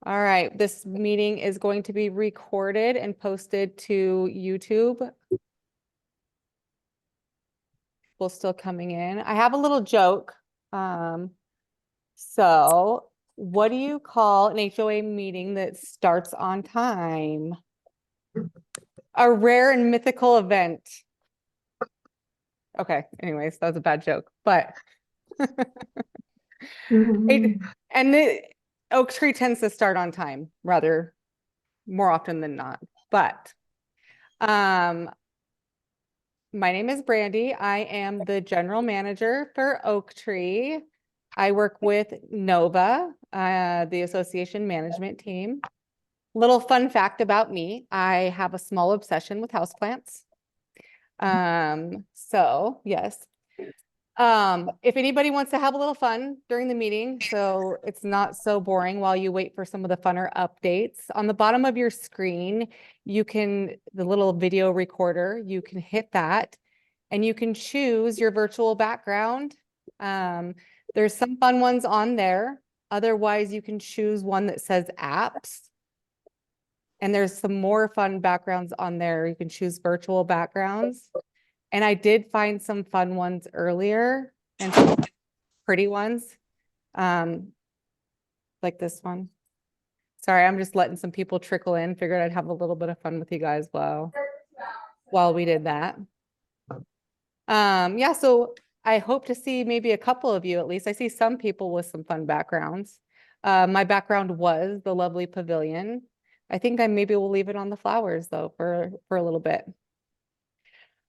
All right, this meeting is going to be recorded and posted to YouTube. People still coming in. I have a little joke. So what do you call an HOA meeting that starts on time? A rare and mythical event. Okay, anyways, that was a bad joke, but the Oak Tree tends to start on time rather more often than not. But my name is Brandy. I am the general manager for Oak Tree. I work with Nova, the association management team. Little fun fact about me, I have a small obsession with houseplants. So yes. If anybody wants to have a little fun during the meeting, so it's not so boring while you wait for some of the funner updates, on the bottom of your screen, the little video recorder, you can hit that and you can choose your virtual background. There's some fun ones on there. Otherwise, you can choose one that says apps. And there's some more fun backgrounds on there. You can choose virtual backgrounds. And I did find some fun ones earlier and some pretty ones, like this one. Sorry, I'm just letting some people trickle in. Figured I'd have a little bit of fun with you guys while we did that. Yeah, so I hope to see maybe a couple of you at least. I see some people with some fun backgrounds. My background was the lovely pavilion. I think I maybe will leave it on the flowers though for a little bit.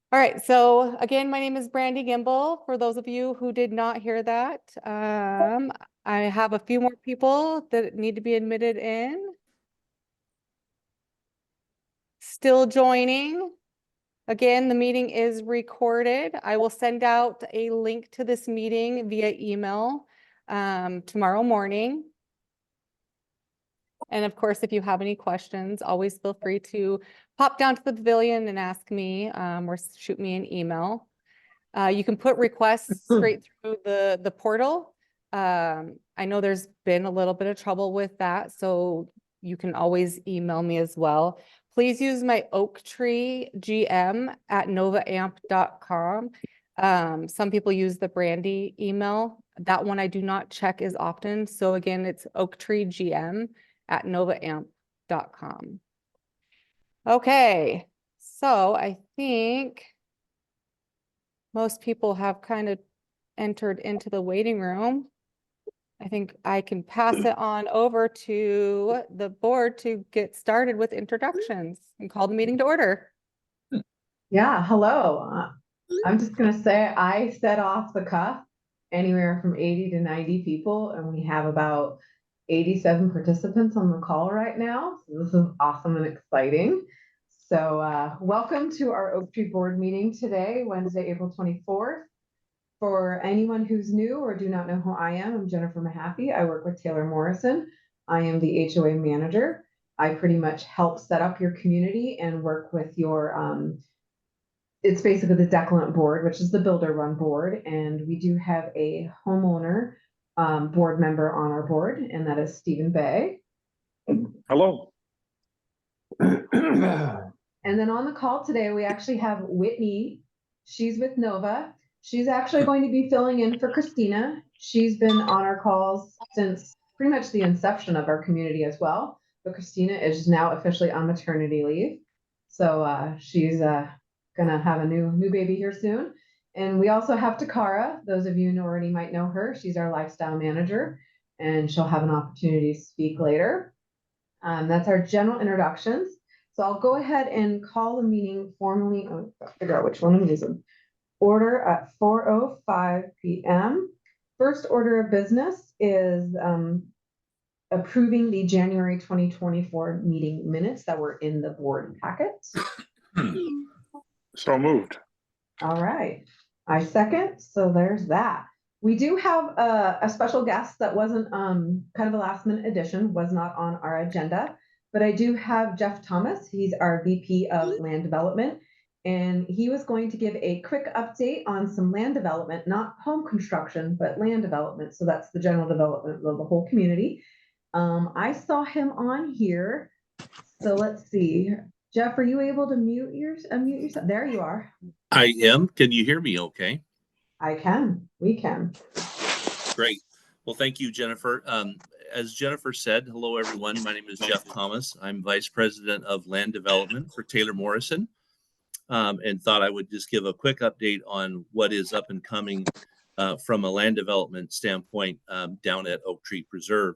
All right, so again, my name is Brandy Gimbel. For those of you who did not hear that, I have a few more people that need to be admitted in. Still joining. Again, the meeting is recorded. I will send out a link to this meeting via email tomorrow morning. And of course, if you have any questions, always feel free to pop down to the pavilion and ask me or shoot me an email. You can put requests straight through the portal. I know there's been a little bit of trouble with that, so you can always email me as well. Please use my oaktreegm@novaamp.com. Some people use the Brandy email. That one I do not check as often. So again, it's oaktreegm@novaamp.com. Okay, so I think most people have kind of entered into the waiting room. I think I can pass it on over to the board to get started with introductions and call the meeting to order. Yeah, hello. I'm just going to say I set off the cuff anywhere from 80 to 90 people, and we have about 87 participants on the call right now. So this is awesome and exciting. So welcome to our Oak Tree board meeting today, Wednesday, April 24th. For anyone who's new or do not know who I am, I'm Jennifer Mahaffey. I work with Taylor Morrison. I am the HOA manager. I pretty much help set up your community and work with your it's basically the Declant board, which is the builder run board. And we do have a homeowner board member on our board, and that is Stephen Bay. Hello. And then on the call today, we actually have Whitney. She's with Nova. She's actually going to be filling in for Christina. She's been on our calls since pretty much the inception of our community as well. But Christina is now officially on maternity leave. So she's gonna have a new baby here soon. And we also have Takara. Those of you who already might know her. She's our lifestyle manager, and she'll have an opportunity to speak later. That's our general introductions. So I'll go ahead and call the meeting formally. Figure out which one I'm using. Order at 4:05 p.m. First order of business is approving the January 2024 meeting minutes that were in the board packet. So moved. All right, I second. So there's that. We do have a special guest that wasn't kind of a last minute addition, was not on our agenda, but I do have Jeff Thomas. He's our VP of Land Development, and he was going to give a quick update on some land development, not home construction, but land development. So that's the general development of the whole community. I saw him on here. So let's see. Jeff, are you able to unmute yourself? There you are. I am. Can you hear me okay? I can. We can. Great. Well, thank you, Jennifer. As Jennifer said, hello, everyone. My name is Jeff Thomas. I'm Vice President of Land Development for Taylor Morrison, and thought I would just give a quick update on what is up and coming from a land development standpoint down at Oak Tree Preserve.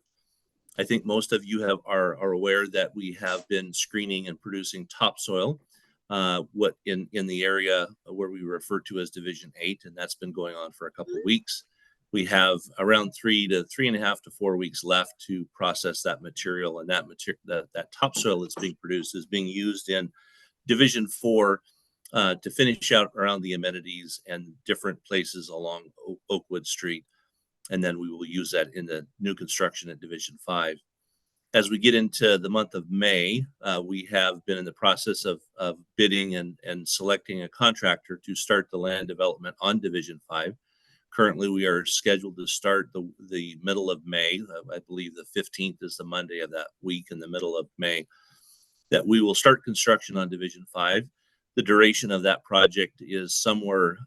I think most of you are aware that we have been screening and producing topsoil what in the area where we refer to as Division 8, and that's been going on for a couple of weeks. We have around 3.5 to 4 weeks left to process that material, and that topsoil that's being produced is being used in Division 4 to finish out around the amenities and different places along Oakwood Street. And then we will use that in the new construction at Division 5. As we get into the month of May, we have been in the process of bidding and selecting a contractor to start the land development on Division 5. Currently, we are scheduled to start the middle of May. I believe the 15th is the Monday of that week in the middle of May, that we will start construction on Division 5. The duration of that project is somewhere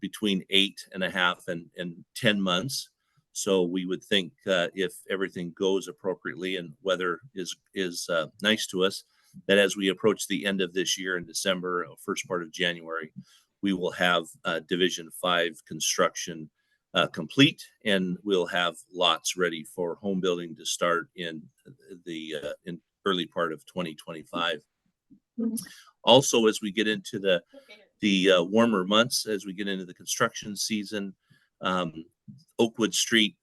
between 8.5 and 10 months. So we would think if everything goes appropriately and weather is nice to us, that as we approach the end of this year in December, first part of January, we will have Division 5 construction complete, and we'll have lots ready for home building to start in the early part of 2025. Also, as we get into the warmer months, as we get into the construction season, Oakwood Street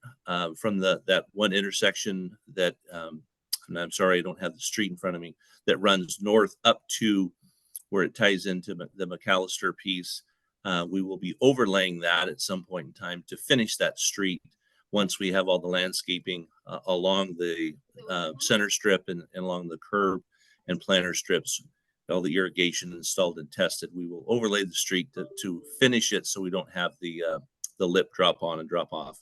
from that one intersection that, and I'm sorry, I don't have the street in front of me, that runs north up to where it ties into the McAllister piece. We will be overlaying that at some point in time to finish that street once we have all the landscaping along the center strip and along the curb and planter strips, all the irrigation installed and tested. We will overlay the street to finish it so we don't have the lip drop on and drop off.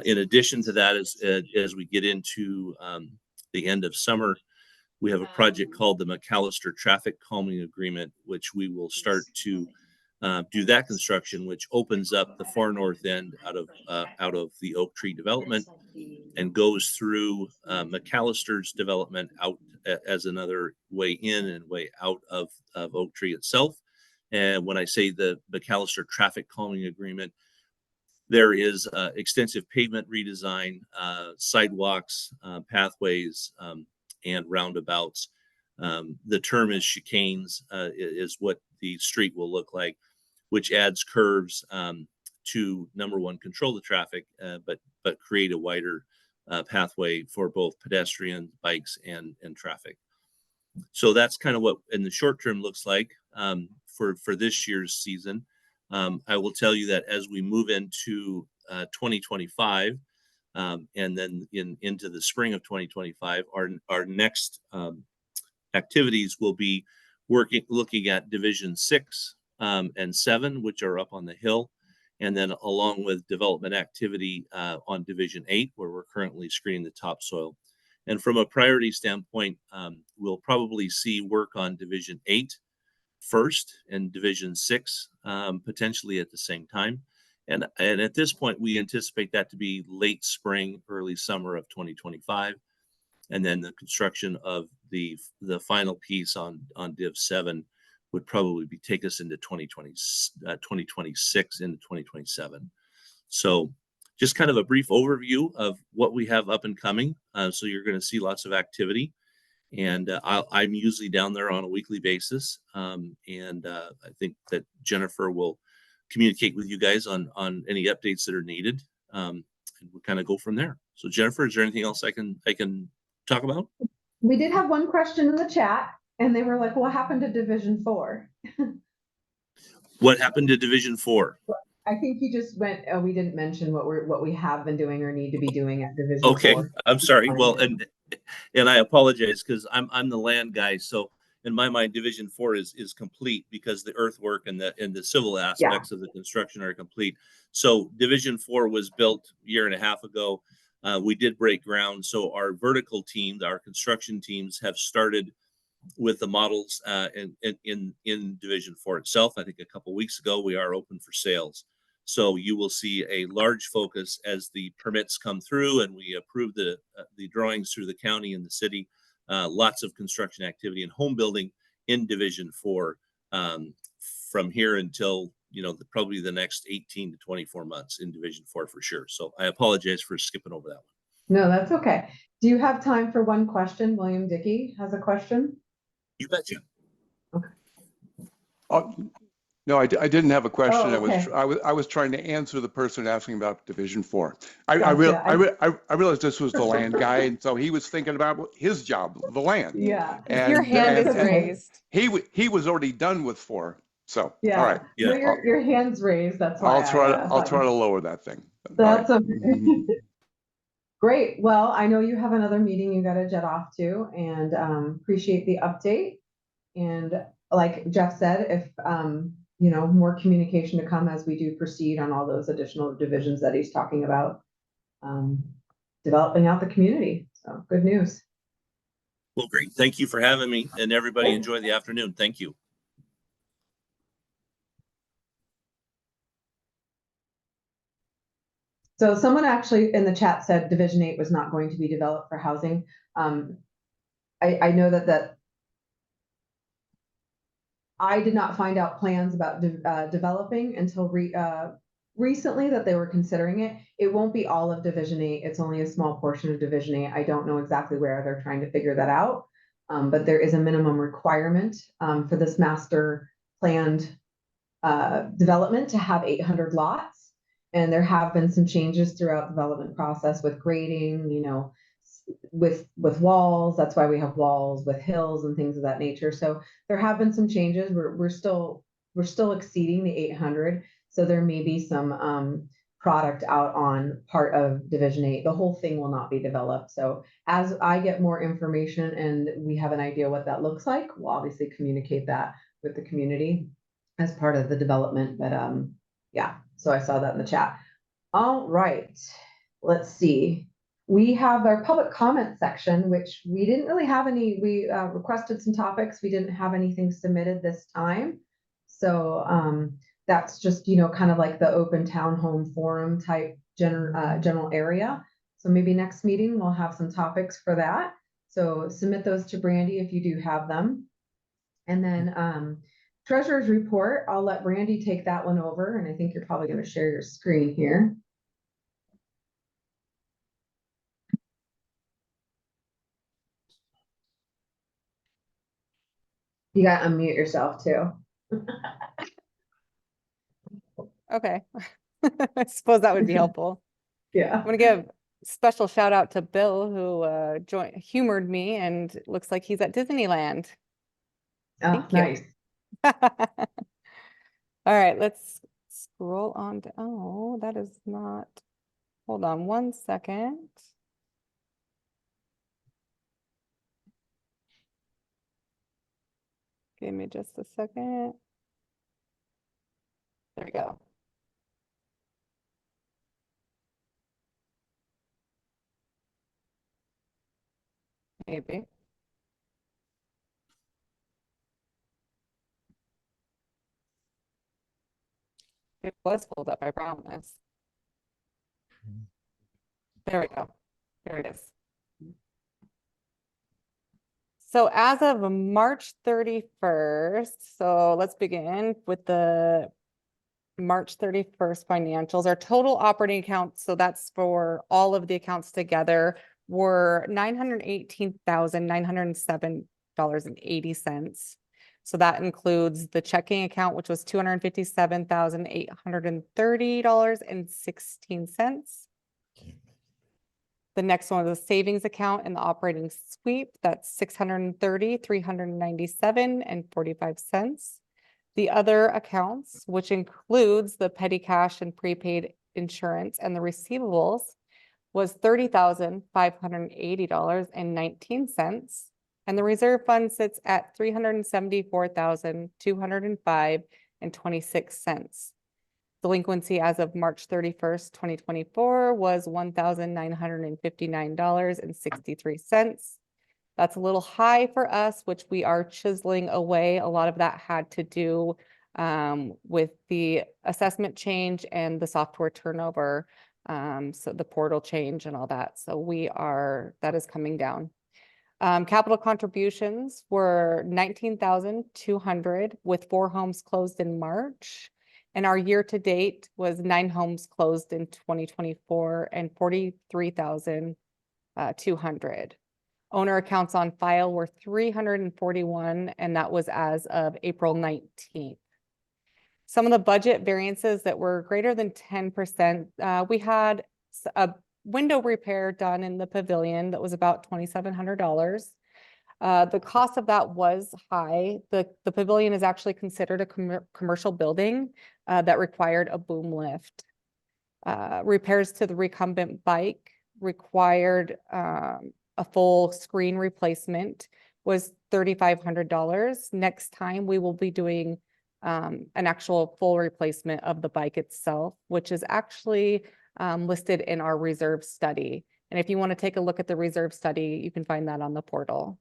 In addition to that, as we get into the end of summer, we have a project called the McAllister Traffic Calming Agreement, which we will start to do that construction, which opens up the far north end out of the Oak Tree development and goes through McAllister's development out as another way in and way out of Oak Tree itself. And when I say the McAllister Traffic Calming Agreement, there is extensive pavement redesign, sidewalks, pathways, and roundabouts. The term is chicanes, is what the street will look like, which adds curves to, number one, control the traffic, but create a wider pathway for both pedestrian, bikes, and traffic. So that's kind of what in the short term looks like for this year's season. I will tell you that as we move into 2025 and then into the spring of 2025, our next activities will be looking at Division 6 and 7, which are up on the hill, and then along with development activity on Division 8, where we're currently screening the topsoil. And from a priority standpoint, we'll probably see work on Division 8 first and Division 6 potentially at the same time. And at this point, we anticipate that to be late spring, early summer of 2025. And then the construction of the final piece on Div 7 would probably take us into 2026 into 2027. So just kind of a brief overview of what we have up and coming. So you're going to see lots of activity. And I'm usually down there on a weekly basis. And I think that Jennifer will communicate with you guys on any updates that are needed. And we'll kind of go from there. So Jennifer, is there anything else I can talk about? We did have one question in the chat, and they were like, what happened to Division 4? What happened to Division 4? I think you just went, oh, we didn't mention what we have been doing or need to be doing at Division 4. I'm sorry. Well, and I apologize because I'm the land guy. So in my mind, Division 4 is complete because the earthwork and the civil aspects of the construction are complete. So Division 4 was built a year and a half ago. We did break ground. So our vertical team, our construction teams have started with the models in Division 4 itself. I think a couple weeks ago, we are open for sales. So you will see a large focus as the permits come through and we approve the drawings through the county and the city. Lots of construction activity and home building in Division 4 from here until, probably the next 18 to 24 months in Division 4 for sure. So I apologize for skipping over that one. No, that's okay. Do you have time for one question? William Dickey has a question. You betcha. No, I didn't have a question. Oh, okay. I was trying to answer the person asking about Division 4. I Gotcha. realized this was the land guy, and so he was thinking about his job, the land. Yeah. Your hand is raised. He was already done with 4. So Yeah. all right. No, Yeah. your hand's raised. That's why I'll try to lower that thing. That's All right. okay. Great. Well, I know you have another meeting you got to jet off to, and appreciate the update. And like Jeff said, if more communication to come as we do proceed on all those additional divisions that he's talking about, developing out the community. So good news. Well, great. Thank you for having me, and everybody enjoy the afternoon. Thank you. So someone actually in the chat said Division 8 was not going to be developed for housing. I know that I did not find out plans about developing until recently that they were considering it. It won't be all of Division 8. It's only a small portion of Division 8. I don't know exactly where they're trying to figure that out. But there is a minimum requirement for this master planned development to have 800 lots. And there have been some changes throughout the development process with grading, with walls. That's why we have walls with hills and things of that nature. So there have been some changes. We're still exceeding the 800. So there may be some product out on part of Division 8. The whole thing will not be developed. So as I get more information and we have an idea what that looks like, we'll obviously communicate that with the community as part of the development. But yeah, so I saw that in the chat. All right, let's see. We have our public comment section, which we didn't really have any. We requested some topics. We didn't have anything submitted this time. So that's just, kind of like the open townhome forum type general area. So maybe next meeting we'll have some topics for that. So submit those to Brandy if you do have them. And then Treasurer's report, I'll let Brandy take that one over. And I think you're probably going to share your screen here. You got to unmute yourself too. Okay. I suppose that would be helpful. Yeah. I'm gonna give special shout out to Bill who humored me, and it looks like he's at Disneyland. Oh, Thank you. nice. All right, let's scroll on to, oh, that is not, hold on one second. Give me just a second. There we go. Maybe. It was pulled up, I promise. There we go. There it is. So as of March 31st, so let's begin with the March 31st financials. Our total operating accounts, so that's for all of the accounts together, were $918,907.80. So that includes the checking account, which was $257,830.16. The next one is the savings account and the operating sweep. That's $630,397.45. The other accounts, which includes the petty cash and prepaid insurance and the receivables, was $30,580.19. And the reserve fund sits at $374,205.26. Delinquency as of March 31st, 2024 was $1,959.63. That's a little high for us, which we are chiseling away. A lot of that had to do with the assessment change and the software turnover. So the portal change and all that. So that is coming down. Capital contributions were 19,200 with 4 homes closed in March. And our year to date was 9 homes closed in 2024 and 43,200. Owner accounts on file were 341, and that was as of April 19th. Some of the budget variances that were greater than 10%, we had a window repair done in the pavilion that was about $2,700. The cost of that was high. The pavilion is actually considered a commercial building that required a boom lift. Repairs to the recumbent bike required a full screen replacement, was $3,500. Next time we will be doing an actual full replacement of the bike itself, which is actually listed in our reserve study. And if you want to take a look at the reserve study, you can find that on the portal.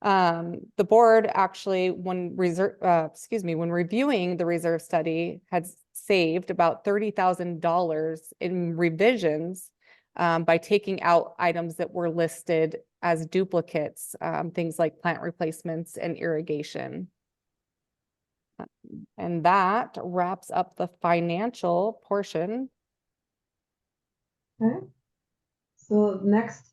The board actually, when reviewing the reserve study, had saved about $30,000 in revisions by taking out items that were listed as duplicates, things like plant replacements and irrigation. And that wraps up the financial portion. Okay. So next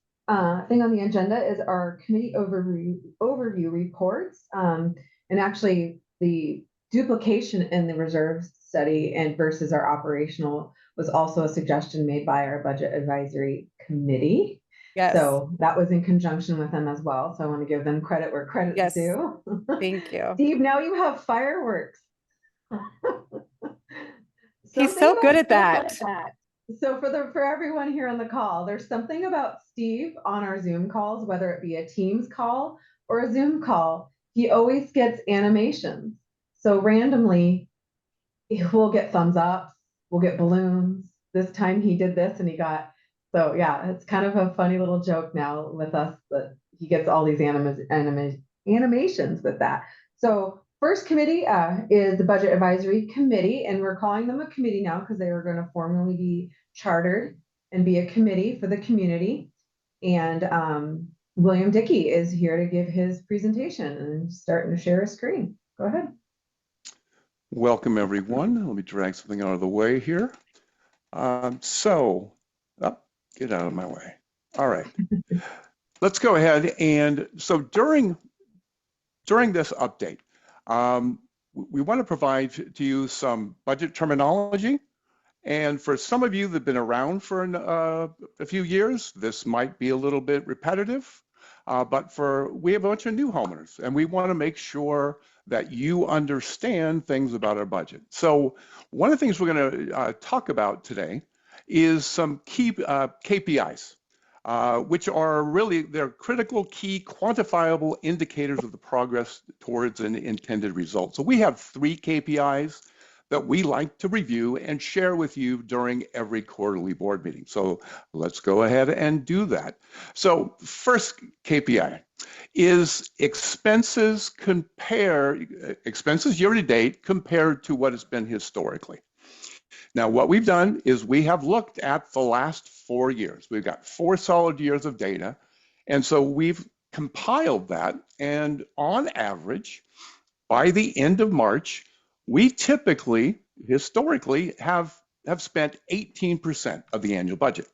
thing on the agenda is our committee overview reports. And actually the duplication in the reserve study and versus our operational was also a suggestion made by our budget advisory committee. Yes. So that was in conjunction with them as well. So I want to give them credit where credit is Yes. due. Thank you. Steve, now you have fireworks. He's so good at that. So for everyone here on the call, there's something about Steve on our Zoom calls, whether it be a Teams call or a Zoom call, he always gets animations. So randomly, we'll get thumbs up, we'll get balloons. This time he did this and he got, so yeah, it's kind of a funny little joke now with us that he gets all these animations with that. So first committee is the Budget Advisory Committee, and we're calling them a committee now because they are going to formally be chartered and be a committee for the community. And William Dickey is here to give his presentation and starting to share a screen. Go ahead. Welcome, everyone. Let me drag something out of the way here. Get out of my way. All right. Let's go ahead. And so during this update, we want to provide to you some budget terminology. And for some of you that have been around for a few years, this might be a little bit repetitive, but we have a bunch of new homeowners, and we want to make sure that you understand things about our budget. So one of the things we're going to talk about today is some key KPIs, which are really, they're critical, key, quantifiable indicators of the progress towards an intended result. So we have 3 KPIs that we like to review and share with you during every quarterly board meeting. So let's go ahead and do that. So first KPI is expenses year to date compared to what has been historically. Now, what we've done is we have looked at the last 4 years. We've got 4 solid years of data. And so we've compiled that. And on average, by the end of March, we typically, historically, have spent 18% of the annual budget.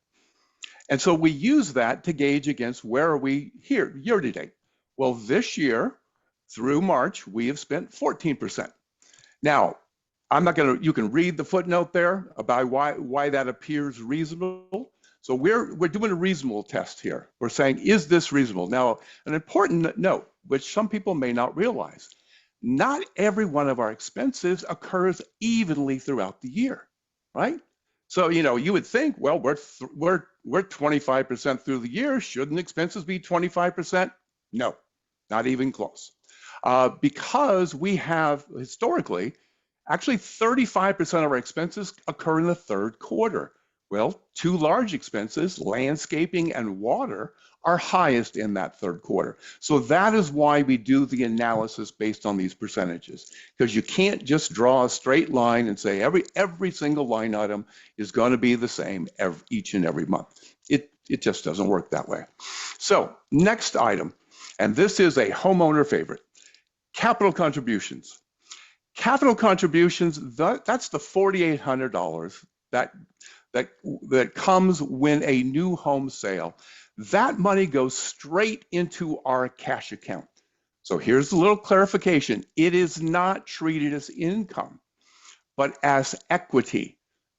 And so we use that to gauge against where are we here year to date. Well, this year through March, we have spent 14%. Now, you can read the footnote there about why that appears reasonable. So we're doing a reasonable test here. We're saying, is this reasonable? Now, an important note, which some people may not realize, not every one of our expenses occurs evenly throughout the year, right? So, you would think, well, we're 25% through the year. Shouldn't expenses be 25%? No, not even close. Because we have historically Actually, 35% of our expenses occur in the third quarter. Well, two large expenses, landscaping and water, are highest in that third quarter. So that is why we do the analysis based on these percentages, because you can't just draw a straight line and say every single line item is going to be the same each and every month. It just doesn't work that way. So next item, and this is a homeowner favorite, capital contributions. Capital contributions, that's the $4,800 that comes when a new home sale. That money goes straight into our cash account. So here's a little clarification. It is not treated as income, but as equity,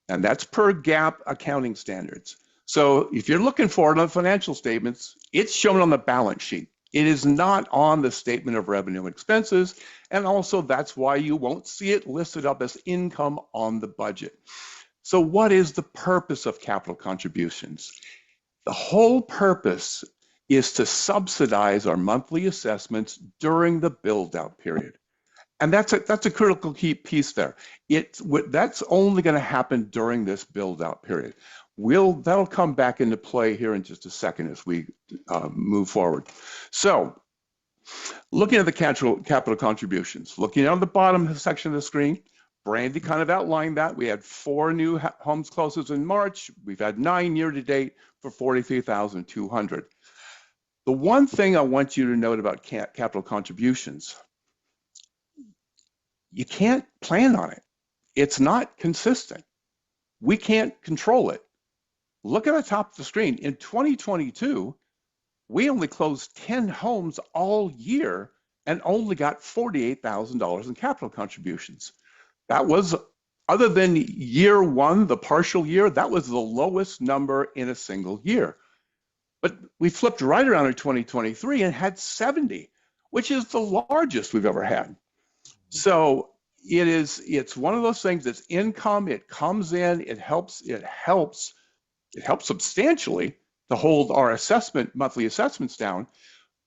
and that's per GAAP accounting standards. So if you're looking for it on financial statements, it's shown on the balance sheet. It is not on the statement of revenue and expenses, and also that's why you won't see it listed up as income on the budget. So what is the purpose of capital contributions? The whole purpose is to subsidize our monthly assessments during the build-out period. And that's a critical key piece there. That's only going to happen during this build-out period. That'll come back into play here in just a second as we move forward. So, looking at the capital contributions, looking on the bottom section of the screen, Brandy kind of outlined that. We had 4 new homes closes in March. We've had 9 year to date for 43,200. The one thing I want you to note about capital contributions, you can't plan on it. It's not consistent. We can't control it. Look at the top of the screen. In 2022, we only closed 10 homes all year and only got $48,000 in capital contributions. That was, other than year one, the partial year, that was the lowest number in a single year. But we flipped right around in 2023 and had 70, which is the largest we've ever had. So it's one of those things that's income, it comes in, it helps substantially to hold our monthly assessments down,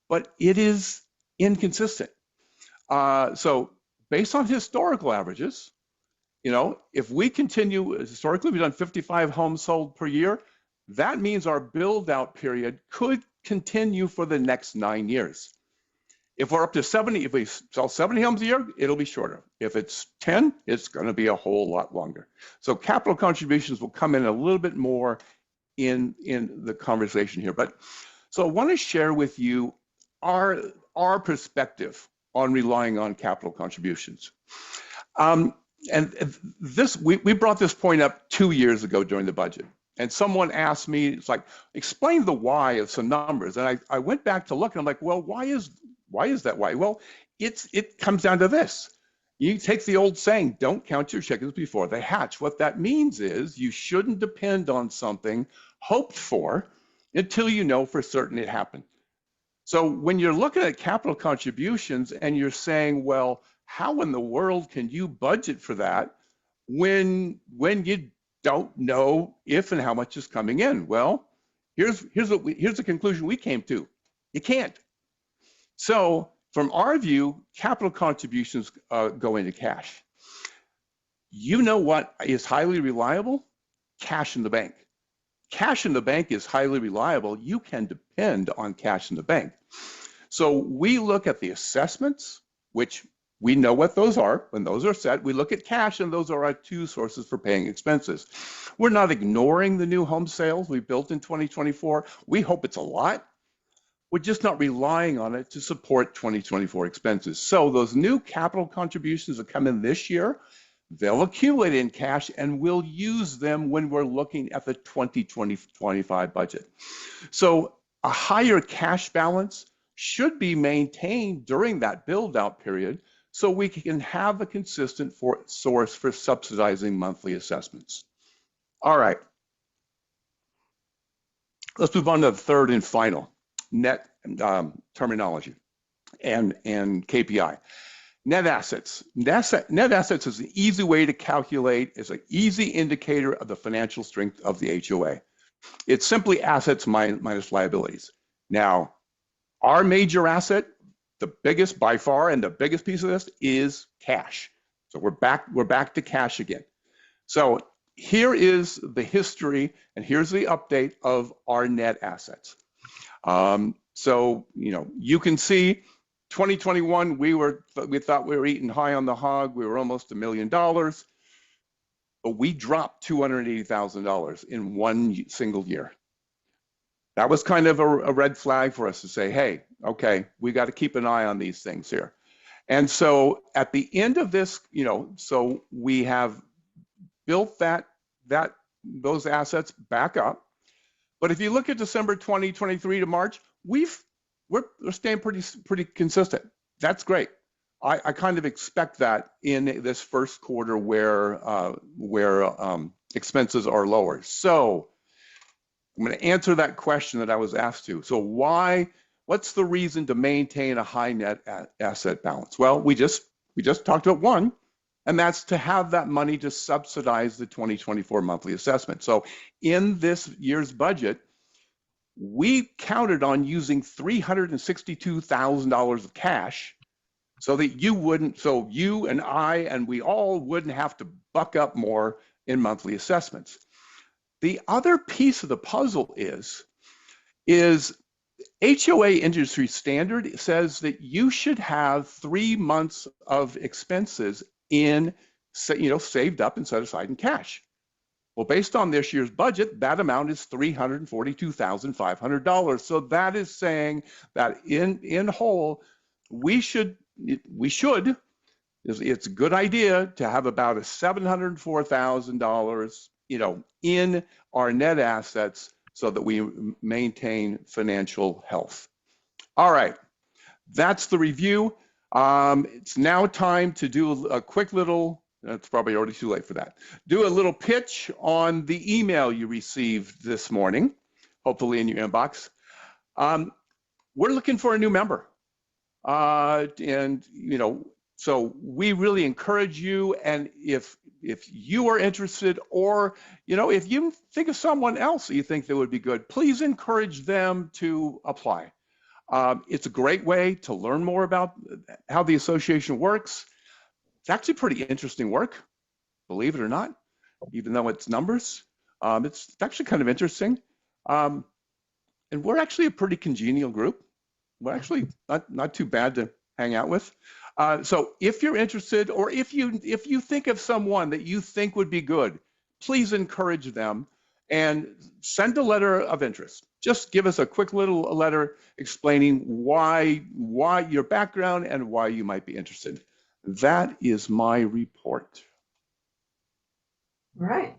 but it is inconsistent. So based on historical averages, if we continue, historically we've done 55 homes sold per year, that means our build out period could continue for the next 9 years. If we're up to 70, if we sell 70 homes a year, it'll be shorter. If it's 10, it's going to be a whole lot longer. So capital contributions will come in a little bit more in the conversation here. But so I want to share with you our perspective on relying on capital contributions. And this we brought this point up 2 years ago during the budget. And someone asked me, it's like, explain the why of some numbers. And I went back to look and I'm like, well, why is that why? Well, it comes down to this. You take the old saying, don't count your chickens before they hatch. What that means is you shouldn't depend on something hoped for until you know for certain it happened. So when you're looking at capital contributions and you're saying, well, how in the world can you budget for that when you don't know if and how much is coming in? Well, here's the conclusion we came to. You can't. So from our view, capital contributions go into cash. You know what is highly reliable? Cash in the bank. Cash in the bank is highly reliable. You can depend on cash in the bank. So we look at the assessments, which we know what those are. When those are set, we look at cash, and those are our 2 sources for paying expenses. We're not ignoring the new home sales we built in 2024. We hope it's a lot. We're just not relying on it to support 2024 expenses. So those new capital contributions that come in this year, they'll accumulate in cash, and we'll use them when we're looking at the 2025 budget. So a higher cash balance should be maintained during that build out period so we can have a consistent source for subsidizing monthly assessments. All right. Let's move on to the third and final. Net terminology and KPI. Net assets. Net assets is an easy way to calculate, is an easy indicator of the financial strength of the HOA. It's simply assets minus liabilities. Now, our major asset, the biggest by far and the biggest piece of this is cash. So we're back to cash again. So here is the history and here's the update of our net assets. So, you can see 2021, we thought we were eating high on the hog. We were almost $1 million, but we dropped $280,000 in one single year. That was kind of a red flag for us to say, hey, okay, we got to keep an eye on these things here. And so at the end of this, so we have built those assets back up. But if you look at December 2023 to March, we're staying pretty consistent. That's great. I kind of expect that in this first quarter where expenses are lower. So I'm going to answer that question that I was asked to. So what's the reason to maintain a high net asset balance? Well, we just talked about one, and that's to have that money to subsidize the 2024 monthly assessment. So in this year's budget, we counted on using $362,000 of cash so that you and I and we all wouldn't have to buck up more in monthly assessments. The other piece of the puzzle is HOA industry standard says that you should have 3 months of expenses saved up and set aside in cash. Well, based on this year's budget, that amount is $342,500. So that is saying that in whole, it's a good idea to have about $704,000, in our net assets so that we maintain financial health. All right, that's the review. It's now time to do a quick little, it's probably already too late for that. Do a little pitch on the email you received this morning, hopefully in your inbox. We're looking for a new member. So we really encourage you, and if you are interested, or if you think of someone else that you think that would be good, please encourage them to apply. It's a great way to learn more about how the association works. It's actually pretty interesting work, believe it or not, even though it's numbers. It's actually kind of interesting. And we're actually a pretty congenial group. We're actually not too bad to hang out with. So if you're interested, or if you think of someone that you think would be good, please encourage them and send a letter of interest. Just give us a quick little letter explaining why your background and why you might be interested. That is my report. All right,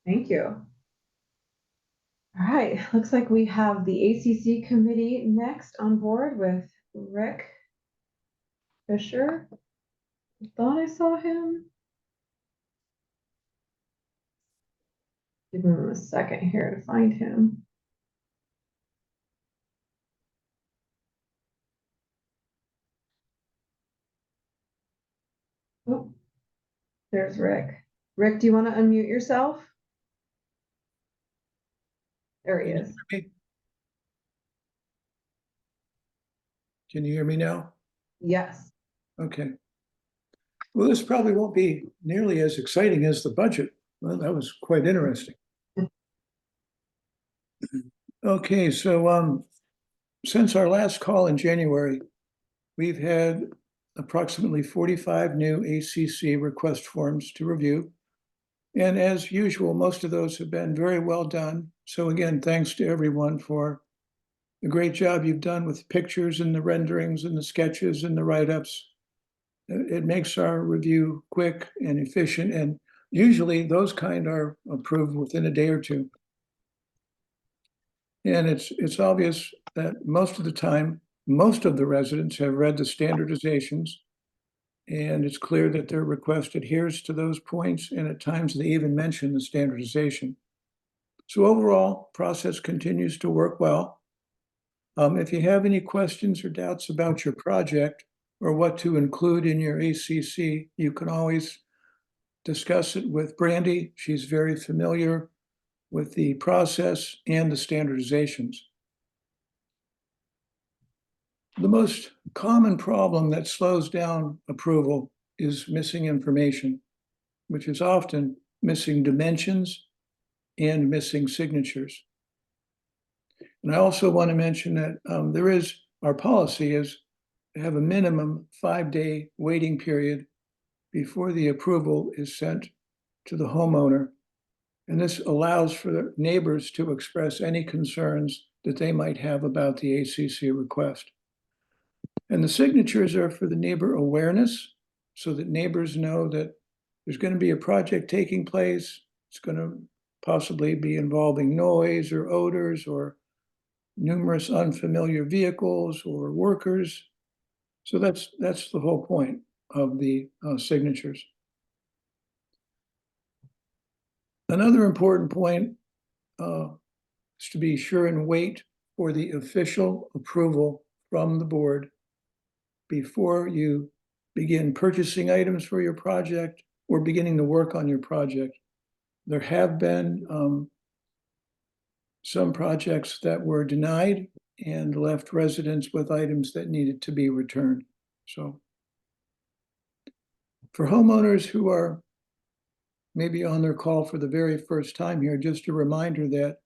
thank you. All right, looks like we have the ACC committee next on board with Rick Fisher. I thought I saw him. Give him a second here to find him. Oh, there's Rick. Rick, do you want to unmute yourself? There he is. Can you hear me now? Yes. Okay. Well, this probably won't be nearly as exciting as the budget. Well, that was quite interesting. Okay, so since our last call in January, we've had approximately 45 new ACC request forms to review. And as usual, most of those have been very well done. So again, thanks to everyone for the great job you've done with pictures and the renderings and the sketches and the write-ups. It makes our review quick and efficient, and usually those kind are approved within a day or two. And it's obvious that most of the time, most of the residents have read the standardizations, and it's clear that their request adheres to those points, and at times they even mention the standardization. So overall, process continues to work well. If you have any questions or doubts about your project or what to include in your ACC, you can always discuss it with Brandy. She's very familiar with the process and the standardizations. The most common problem that slows down approval is missing information, which is often missing dimensions and missing signatures. And I also want to mention that our policy is to have a minimum 5-day waiting period before the approval is sent to the homeowner. And this allows for the neighbors to express any concerns that they might have about the ACC request. And the signatures are for the neighbor awareness, so that neighbors know that there's going to be a project taking place. It's going to possibly be involving noise or odors or numerous unfamiliar vehicles or workers. So that's the whole point of the signatures. Another important point is to be sure and wait for the official approval from the board before you begin purchasing items for your project or beginning to work on your project. There have been some projects that were denied and left residents with items that needed to be returned. So for homeowners who are maybe on their call for the very first time here, just a reminder that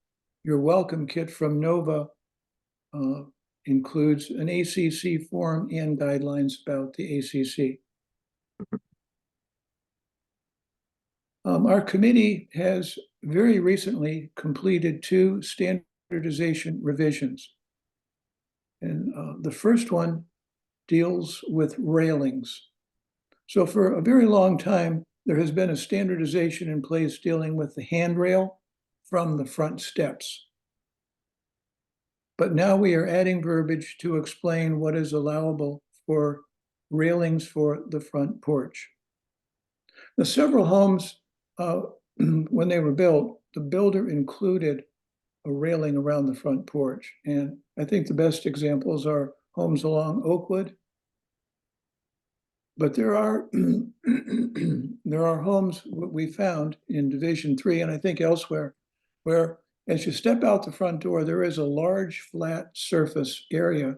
your welcome kit from Nova includes an ACC form and guidelines about the ACC. Our committee has very recently completed 2 standardization revisions. And the first one deals with railings. So for a very long time, there has been a standardization in place dealing with the handrail from the front steps. But now we are adding verbiage to explain what is allowable for railings for the front porch. Now, several homes, when they were built, the builder included a railing around the front porch. And I think the best examples are homes along Oakwood. But there are homes we found in Division 3 and I think elsewhere, where as you step out the front door, there is a large flat surface area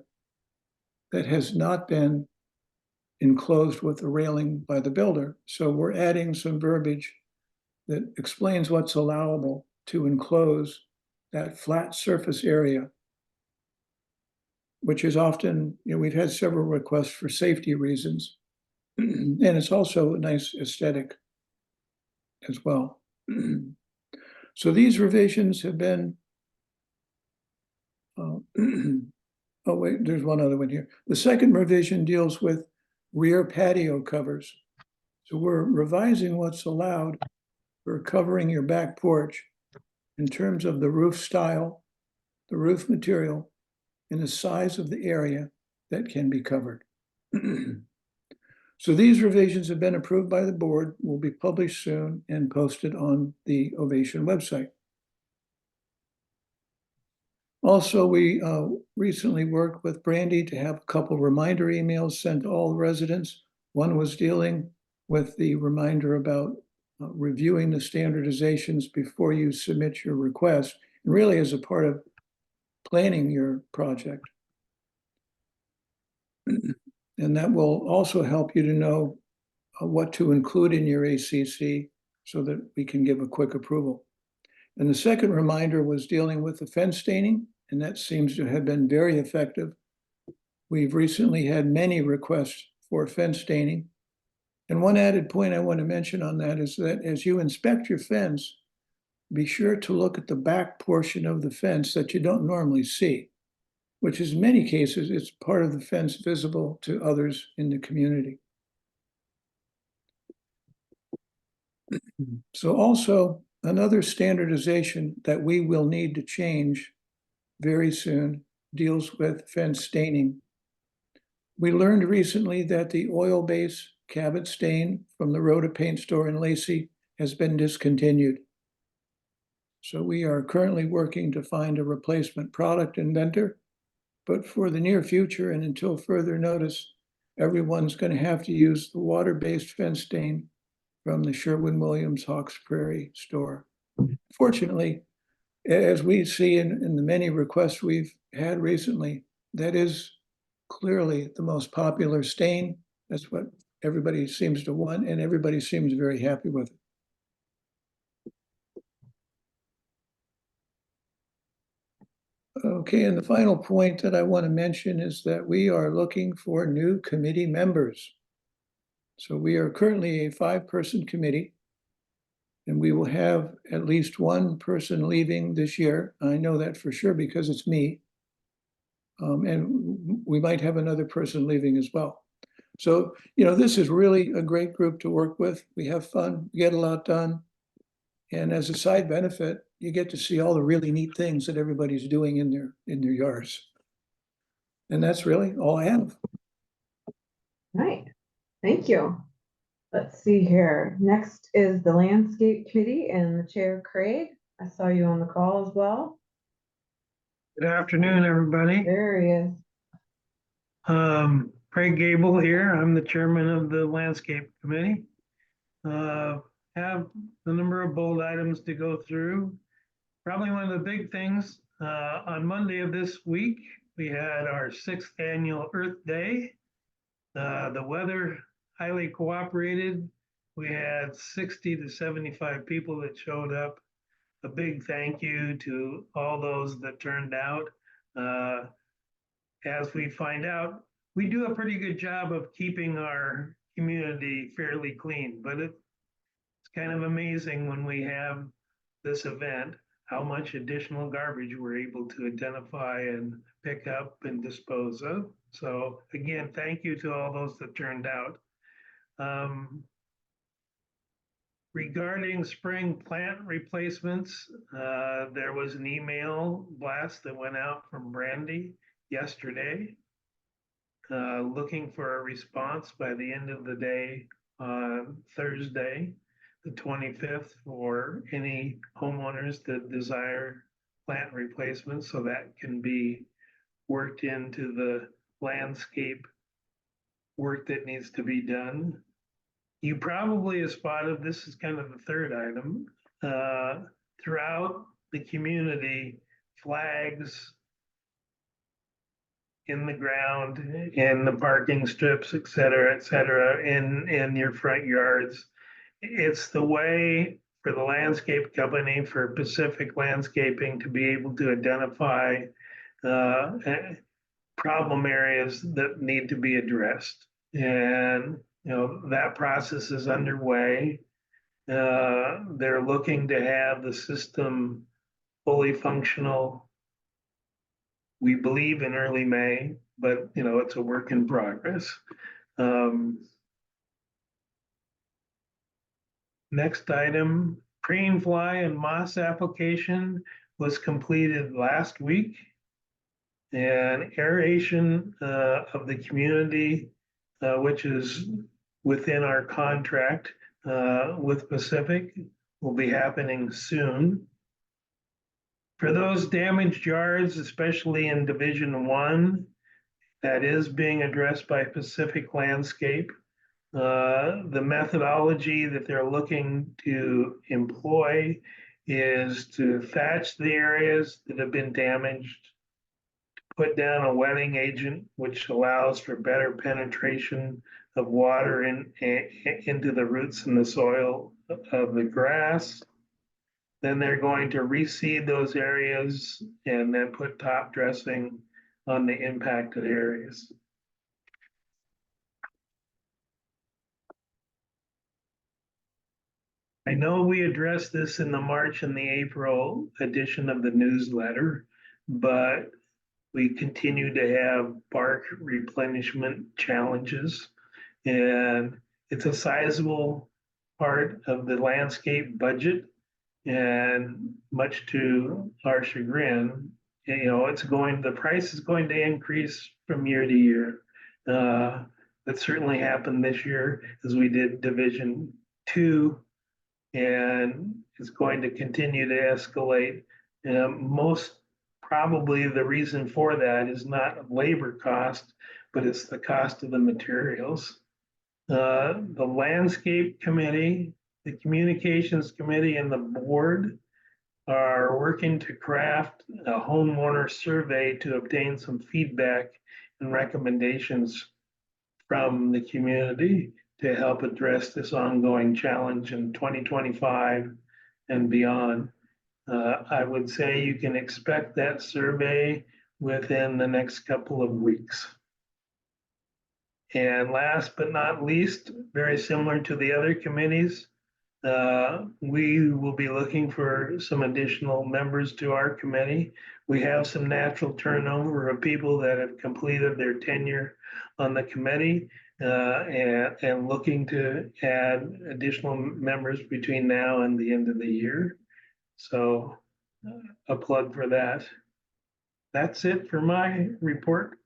that has not been enclosed with a railing by the builder. So we're adding some verbiage that explains what's allowable to enclose that flat surface area, which is often, we've had several requests for safety reasons. And it's also a nice aesthetic as well. So these revisions have been, oh wait, there's one other one here. The second revision deals with rear patio covers. So we're revising what's allowed for covering your back porch in terms of the roof style, the roof material, and the size of the area that can be covered. So these revisions have been approved by the board, will be published soon and posted on the Ovation website. Also, we recently worked with Brandy to have a couple reminder emails sent to all residents. One was dealing with the reminder about reviewing the standardizations before you submit your request, and really as a part of planning your project. And that will also help you to know what to include in your ACC so that we can give a quick approval. And the second reminder was dealing with the fence staining, and that seems to have been very effective. We've recently had many requests for fence staining. And one added point I want to mention on that is that as you inspect your fence, be sure to look at the back portion of the fence that you don't normally see, which is in many cases, it's part of the fence visible to others in the community. So also another standardization that we will need to change very soon deals with fence staining. We learned recently that the oil-based Cabot stain from the Rhoda Paint Store in Lacey has been discontinued. So we are currently working to find a replacement product inventor. But for the near future and until further notice, everyone's going to have to use the water-based fence stain from the Sherwin-Williams Hawks Prairie store. Fortunately, as we see in the many requests we've had recently, that is clearly the most popular stain. That's what everybody seems to want, and everybody seems very happy with it. Okay, and the final point that I want to mention is that we are looking for new committee members. So we are currently a 5-person committee, and we will have at least one person leaving this year. I know that for sure because it's me. And we might have another person leaving as well. So, this is really a great group to work with. We have fun, we get a lot done. And as a side benefit, you get to see all the really neat things that everybody's doing in their yards. And that's really all I have. Right, thank you. Let's see here. Next is the Landscape Committee and the Chair Craig. I saw you on the call as well. Good afternoon, everybody. There he is. Craig Gable here. I'm the chairman of the Landscape Committee. Have a number of bold items to go through. Probably one of the big things, on Monday of this week, we had our 6th annual Earth Day. The weather highly cooperated. We had 60 to 75 people that showed up. A big thank you to all those that turned out. As we find out, we do a pretty good job of keeping our community fairly clean, but it's kind of amazing when we have this event, how much additional garbage we're able to identify and pick up and dispose of. So again, thank you to all those that turned out. Regarding spring plant replacements, there was an email blast that went out from Brandy yesterday, looking for a response by the end of the day on Thursday, the 25th, for any homeowners that desire plant replacements, so that can be worked into the landscape work that needs to be done. You probably have spotted, this is kind of the third item, throughout the community, flags in the ground, in the parking strips, et cetera, in your front yards. It's the way for the landscape company, for Pacific Landscaping, to be able to identify problem areas that need to be addressed. And that process is underway. They're looking to have the system fully functional, we believe, in early May, but it's a work in progress. Next item, crane fly and moss application was completed last week. And aeration of the community, which is within our contract with Pacific, will be happening soon. For those damaged yards, especially in Division 1, that is being addressed by Pacific Landscape. The methodology that they're looking to employ is to thatch the areas that have been damaged, put down a wetting agent, which allows for better penetration of water into the roots and the soil of the grass. Then they're going to reseed those areas and then put top dressing on the impacted areas. I know we addressed this in the March and the April edition of the newsletter, but we continue to have bark replenishment challenges, and it's a sizable part of the landscape budget. And much to our chagrin, the price is going to increase from year to year. That certainly happened this year as we did Division 2, and it's going to continue to escalate. Most probably the reason for that is not labor cost, but it's the cost of the materials. The Landscape Committee, the Communications Committee, and the board are working to craft a homeowner survey to obtain some feedback and recommendations from the community to help address this ongoing challenge in 2025 and beyond. I would say you can expect that survey within the next couple of weeks. And last but not least, very similar to the other committees, we will be looking for some additional members to our committee. We have some natural turnover of people that have completed their tenure on the committee and looking to add additional members between now and the end of the year. So a plug for that. That's it for my report.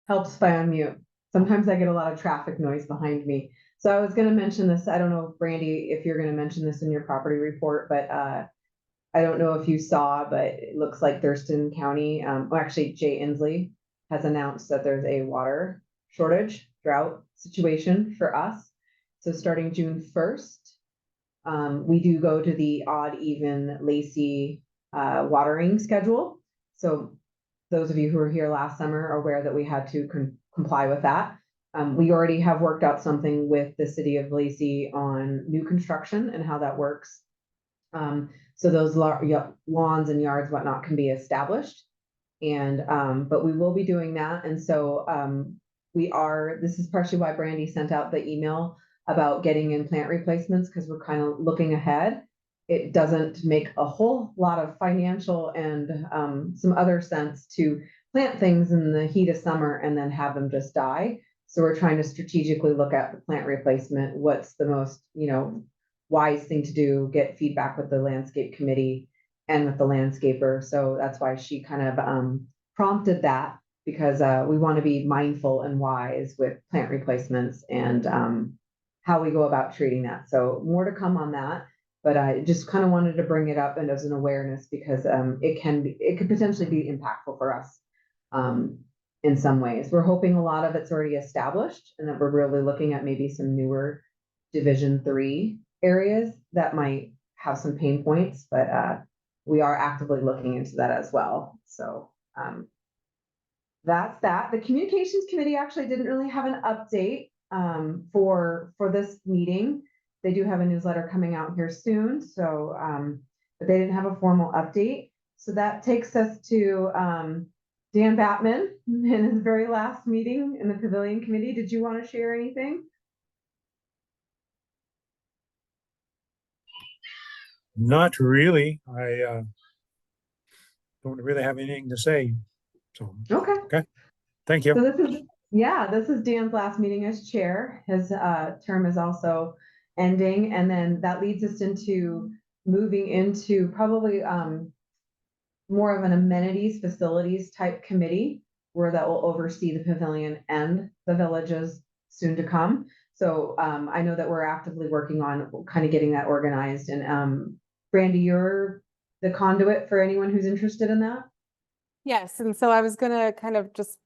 Helps if I unmute. Sometimes I get a lot of traffic noise behind me. So I was gonna mention this, I don't know, Brandy, if you're gonna mention this in your property report, but I don't know if you saw, but it looks like Thurston County, well, actually Jay Inslee has announced that there's a water shortage, drought situation for us. So starting June 1st, we do go to the odd, even Lacey watering schedule. So those of you who were here last summer are aware that we had to comply with that. We already have worked out something with the city of Lacey on new construction and how that works. So those lawns and yards, whatnot, can be established. And, but we will be doing that. And so, this is partially why Brandy sent out the email about getting in plant replacements, because we're kind of looking ahead. It doesn't make a whole lot of financial and, some other sense to plant things in the heat of summer and then have them just die. So we're trying to strategically look at the plant replacement. What's the most, wise thing to do, get feedback with the landscape committee and with the landscaper. So that's why she kind of prompted that, because we want to be mindful and wise with plant replacements and how we go about treating that. So more to come on that, but I just kind of wanted to bring it up and as an awareness, because it could potentially be impactful for us in some ways. We're hoping a lot of it's already established and that we're really looking at maybe some newer Division 3 areas that might have some pain points, but we are actively looking into that as well. So that's that. The communications committee actually didn't really have an update for this meeting. They do have a newsletter coming out here soon, so but they didn't have a formal update. So that takes us to Dan Batman in his very last meeting in the Pavilion Committee. Did you want to share anything? Not really. I don't really have anything to say. So, Okay. thank you. So this is Dan's last meeting as chair. His term is also ending, and then that leads us into moving into probably more of an amenities facilities type committee where that will oversee the pavilion and the villages soon to come. So I know that we're actively working on kind of getting that organized, and Brandy, you're the conduit for anyone who's interested in that. Yes, and so I was gonna kind of just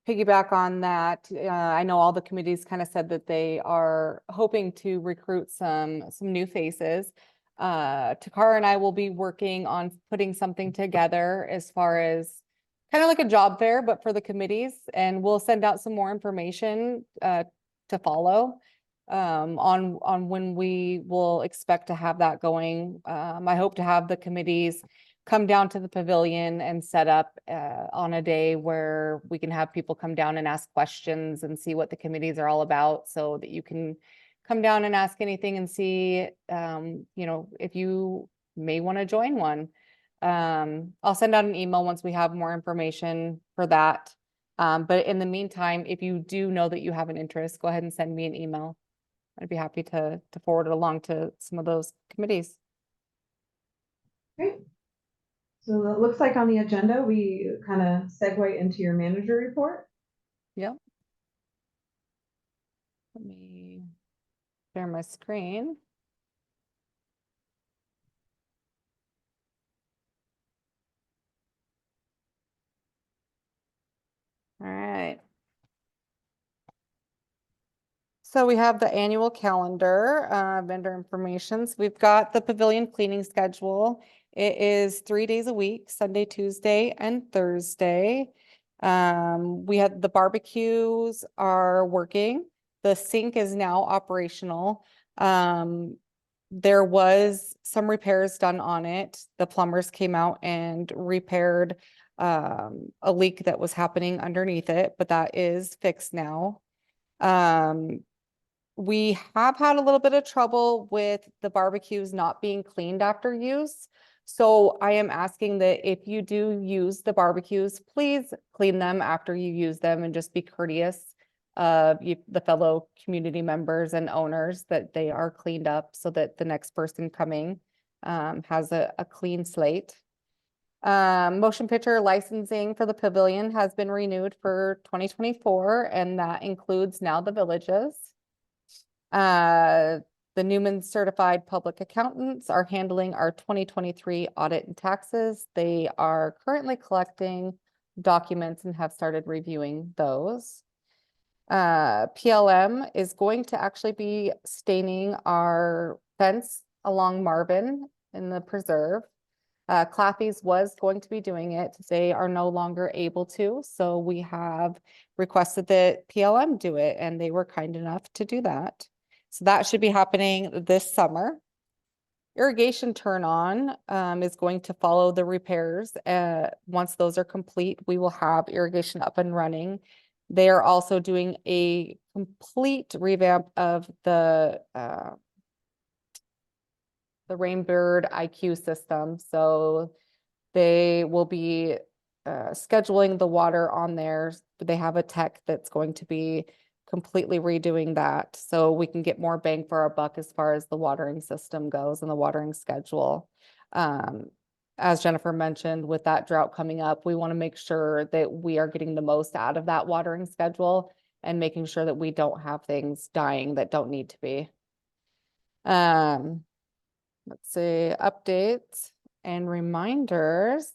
piggyback on that. I know all the committees kind of said that they are hoping to recruit some new faces. Takara and I will be working on putting something together as far as kind of like a job fair, but for the committees, and we'll send out some more information to follow on when we will expect to have that going. I hope to have the committees come down to the pavilion and set up on a day where we can have people come down and ask questions and see what the committees are all about, so that you can come down and ask anything and see, if you may want to join one. I'll send out an email once we have more information for that. But in the meantime, if you do know that you have an interest, go ahead and send me an email. I'd be happy to forward it along to some of those committees. Great. So it looks like on the agenda, we kind of segue into your manager report. Yep. Let me share my screen. All right. So we have the annual calendar, vendor information. So we've got the pavilion cleaning schedule. It is 3 days a week, Sunday, Tuesday, and Thursday. We had the barbecues are working. The sink is now operational. There was some repairs done on it. The plumbers came out and repaired a leak that was happening underneath it, but that is fixed now. We have had a little bit of trouble with the barbecues not being cleaned after use. So I am asking that if you do use the barbecues, please clean them after you use them and just be courteous of the fellow community members and owners that they are cleaned up so that the next person coming has a clean slate. Motion picture licensing for the pavilion has been renewed for 2024, and that includes now the villages. The Newman Certified Public Accountants are handling our 2023 audit and taxes. They are currently collecting documents and have started reviewing those. PLM is going to actually be staining our fence along Marvin in the preserve. Claffey's was going to be doing it. They are no longer able to, so we have requested that PLM do it, and they were kind enough to do that. So that should be happening this summer. Irrigation turn on is going to follow the repairs. Once those are complete, we will have irrigation up and running. They are also doing a complete revamp of the Rainbird IQ system. So they will be scheduling the water on there. They have a tech that's going to be completely redoing that so we can get more bang for our buck as far as the watering system goes and the watering schedule. As Jennifer mentioned, with that drought coming up, we want to make sure that we are getting the most out of that watering schedule and making sure that we don't have things dying that don't need to be. Let's see, updates and reminders.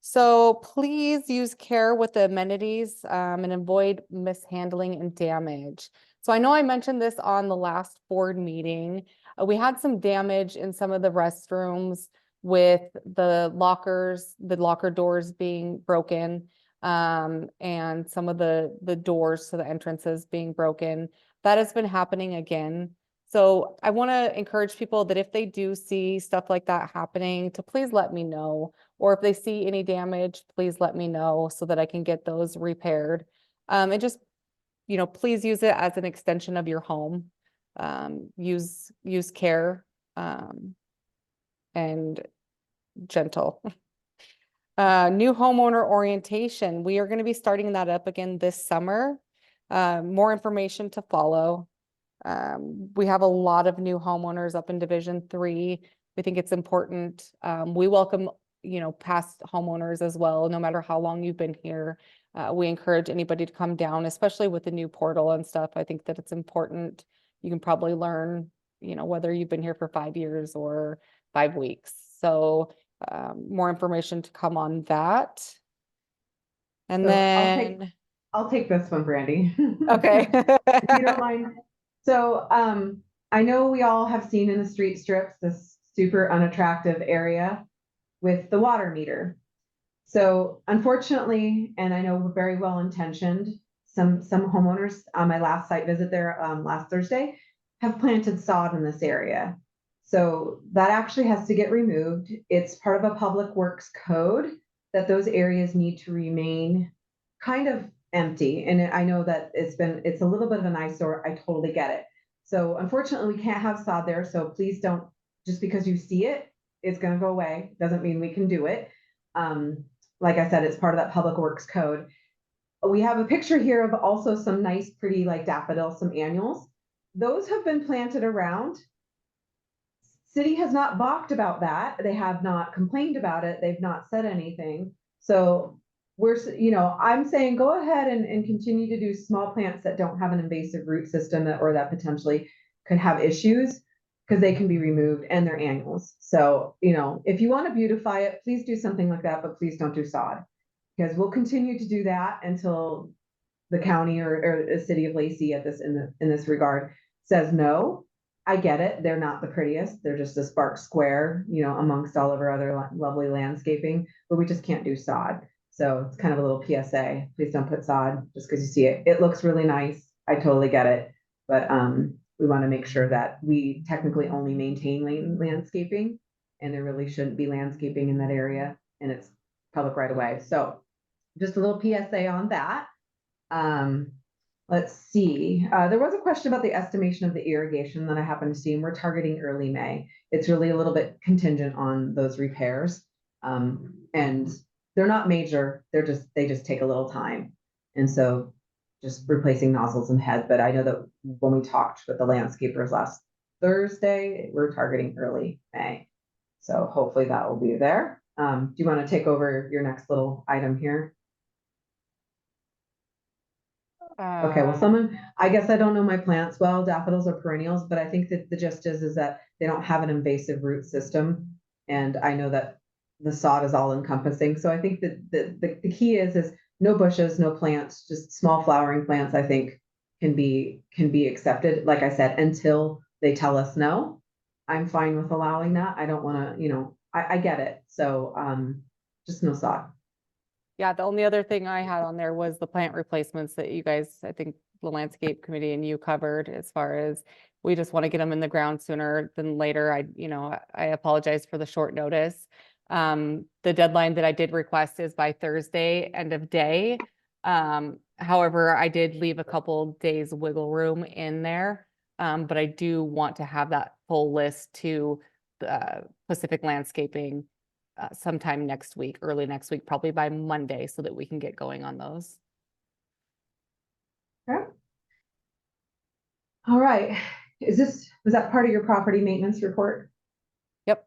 So please use care with the amenities and avoid mishandling and damage. So I know I mentioned this on the last board meeting. We had some damage in some of the restrooms with the locker doors being broken, and some of the doors to the entrances being broken. That has been happening again. So I want to encourage people that if they do see stuff like that happening, to please let me know. Or if they see any damage, please let me know so that I can get those repaired. And just, please use it as an extension of your home. Use care and gentle. New homeowner orientation. We are going to be starting that up again this summer. More information to follow. We have a lot of new homeowners up in Division 3. We think it's important. We welcome, past homeowners as well, no matter how long you've been here. We encourage anybody to come down, especially with the new portal and stuff. I think that it's important. You can probably learn, whether you've been here for 5 years or 5 weeks. So more information to come on that. And So then I'll take this one, Brandy. okay. If you don't mind. So I know we all have seen in the street strips this super unattractive area with the water meter. So unfortunately, and I know we're very well intentioned, some homeowners on my last site visit there last Thursday have planted sod in this area. So that actually has to get removed. It's part of a public works code that those areas need to remain kind of empty. And I know that it's a little bit of an eyesore. I totally get it. So unfortunately, we can't have sod there. So please don't, just because you see it, it's going to go away. Doesn't mean we can do it. Like I said, it's part of that public works code. We have a picture here of also some nice, pretty like daffodils, some annuals. Those have been planted around. City has not balked about that. They have not complained about it. They've not said anything. So I'm saying go ahead and continue to do small plants that don't have an invasive root system or that potentially could have issues, because they can be removed and they're annuals. So, if you want to beautify it, please do something like that, but please don't do sod, because we'll continue to do that until the county or the city of Lacey at this, in this regard, says no, I get it. They're not the prettiest. They're just a spark square, you know, amongst all of our other lovely landscaping, but we just can't do sod. So it's kind of a little PSA. Please don't put sod just because you see it. It looks really nice. I totally get it. But we want to make sure that we technically only maintain landscaping, and there really shouldn't be landscaping in that area, and it's public right away. So just a little PSA on that. Let's see. There was a question about the estimation of the irrigation that I happened to see, and we're targeting early May. It's really a little bit contingent on those repairs. And they're not major, they just take a little time. And so just replacing nozzles and head. But I know that when we talked with the landscapers last Thursday, we're targeting early May. So hopefully that will be there. Do you want to take over your next little item here? Okay, well, I guess I don't know my plants well, daffodils or perennials, but I think that the gist is that they don't have an invasive root system. And I know that the sod is all encompassing. So I think that the key is no bushes, no plants, just small flowering plants, I think can be accepted. Like I said, until they tell us no, I'm fine with allowing that. I don't want to, you know, I get it. So just no sod. Yeah, the only other thing I had on there was the plant replacements that you guys, I think the landscape committee and you covered, as far as we just want to get them in the ground sooner than later. I apologize for the short notice. The deadline that I did request is by Thursday, end of day. However, I did leave a couple days wiggle room in there. But I do want to have that full list to Pacific Landscaping sometime next week, early next week, probably by Monday, so that we can get going on those. Okay. All right. Was that part of your property maintenance report? Yep.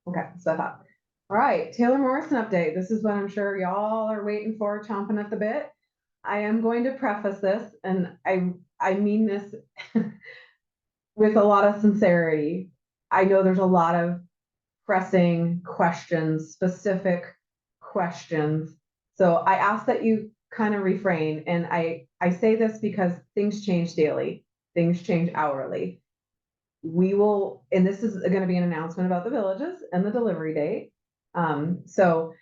Okay, so I thought. All right, Taylor Morrison update. This is what I'm sure y'all are waiting for, chomping at the bit. I am going to preface this, and I mean this with a lot of sincerity. I know there's a lot of pressing questions, specific questions. So I ask that you kind of refrain. And I say this because things change daily, things change hourly. We will, and this is going to be an announcement about the villages and the delivery date. So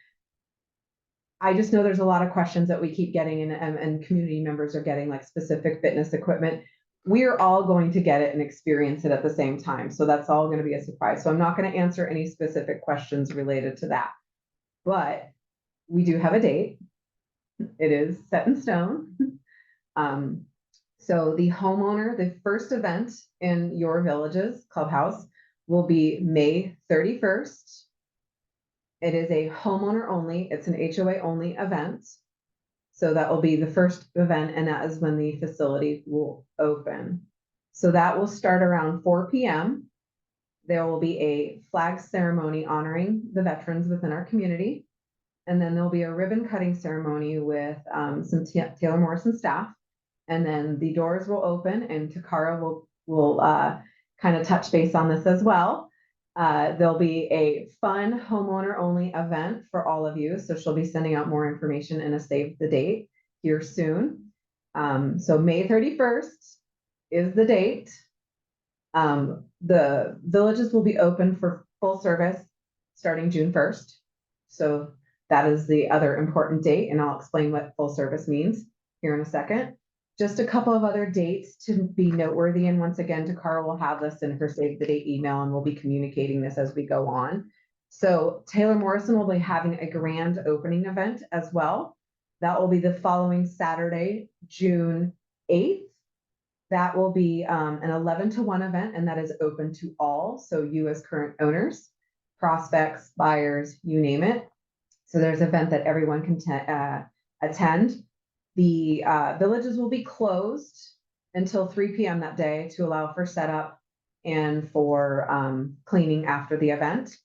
I just know there's a lot of questions that we keep getting, and community members are getting, like specific fitness equipment. We are all going to get it and experience it at the same time. So that's all going to be a surprise. So I'm not going to answer any specific questions related to that. But we do have a date. It is set in stone. So the homeowner, the first event in your village's clubhouse will be May 31st. It is a homeowner only, it's an HOA only event. So that will be the first event, and that is when the facility will open. So that will start around 4 p.m. There will be a flag ceremony honoring the veterans within our community. And then there'll be a ribbon cutting ceremony with some Taylor Morrison staff. And then the doors will open, and Takara will kind of touch base on this as well. There'll be a fun homeowner only event for all of you. So she'll be sending out more information and a save the date here soon. So May 31st is the date. The villages will be open for full service starting June 1st. So that is the other important date, and I'll explain what full service means here in a second. Just a couple of other dates to be noteworthy. And once again, Takara will have this in her save the date email, and we'll be communicating this as we go on. So Taylor Morrison will be having a grand opening event as well. That will be the following Saturday, June 8th. That will be an 11 to 1 event, and that is open to all. So you as current owners, prospects, buyers, you name it. So there's an event that everyone can attend. The villages will be closed until 3 p.m. that day to allow for setup and for cleaning after the event.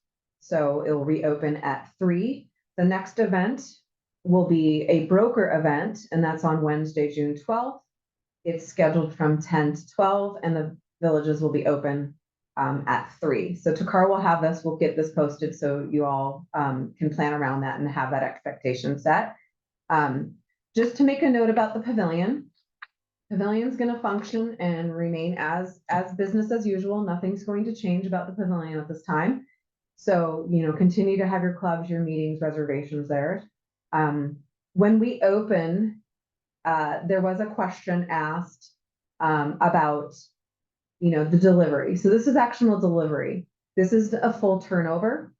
So it will reopen at 3. The next event will be a broker event, and that's on Wednesday, June 12th. It's scheduled from 10 to 12, and the villages will be open at 3. So Takara will have this, we'll get this posted so you all can plan around that and have that expectation set. just to make a note about the pavilion. Pavilion's gonna function and remain as business as usual. Nothing's going to change about the pavilion at this time. So, continue to have your clubs, your meetings, reservations there. When we open, there was a question asked about, the delivery. So this is actual delivery. This is a full turnover.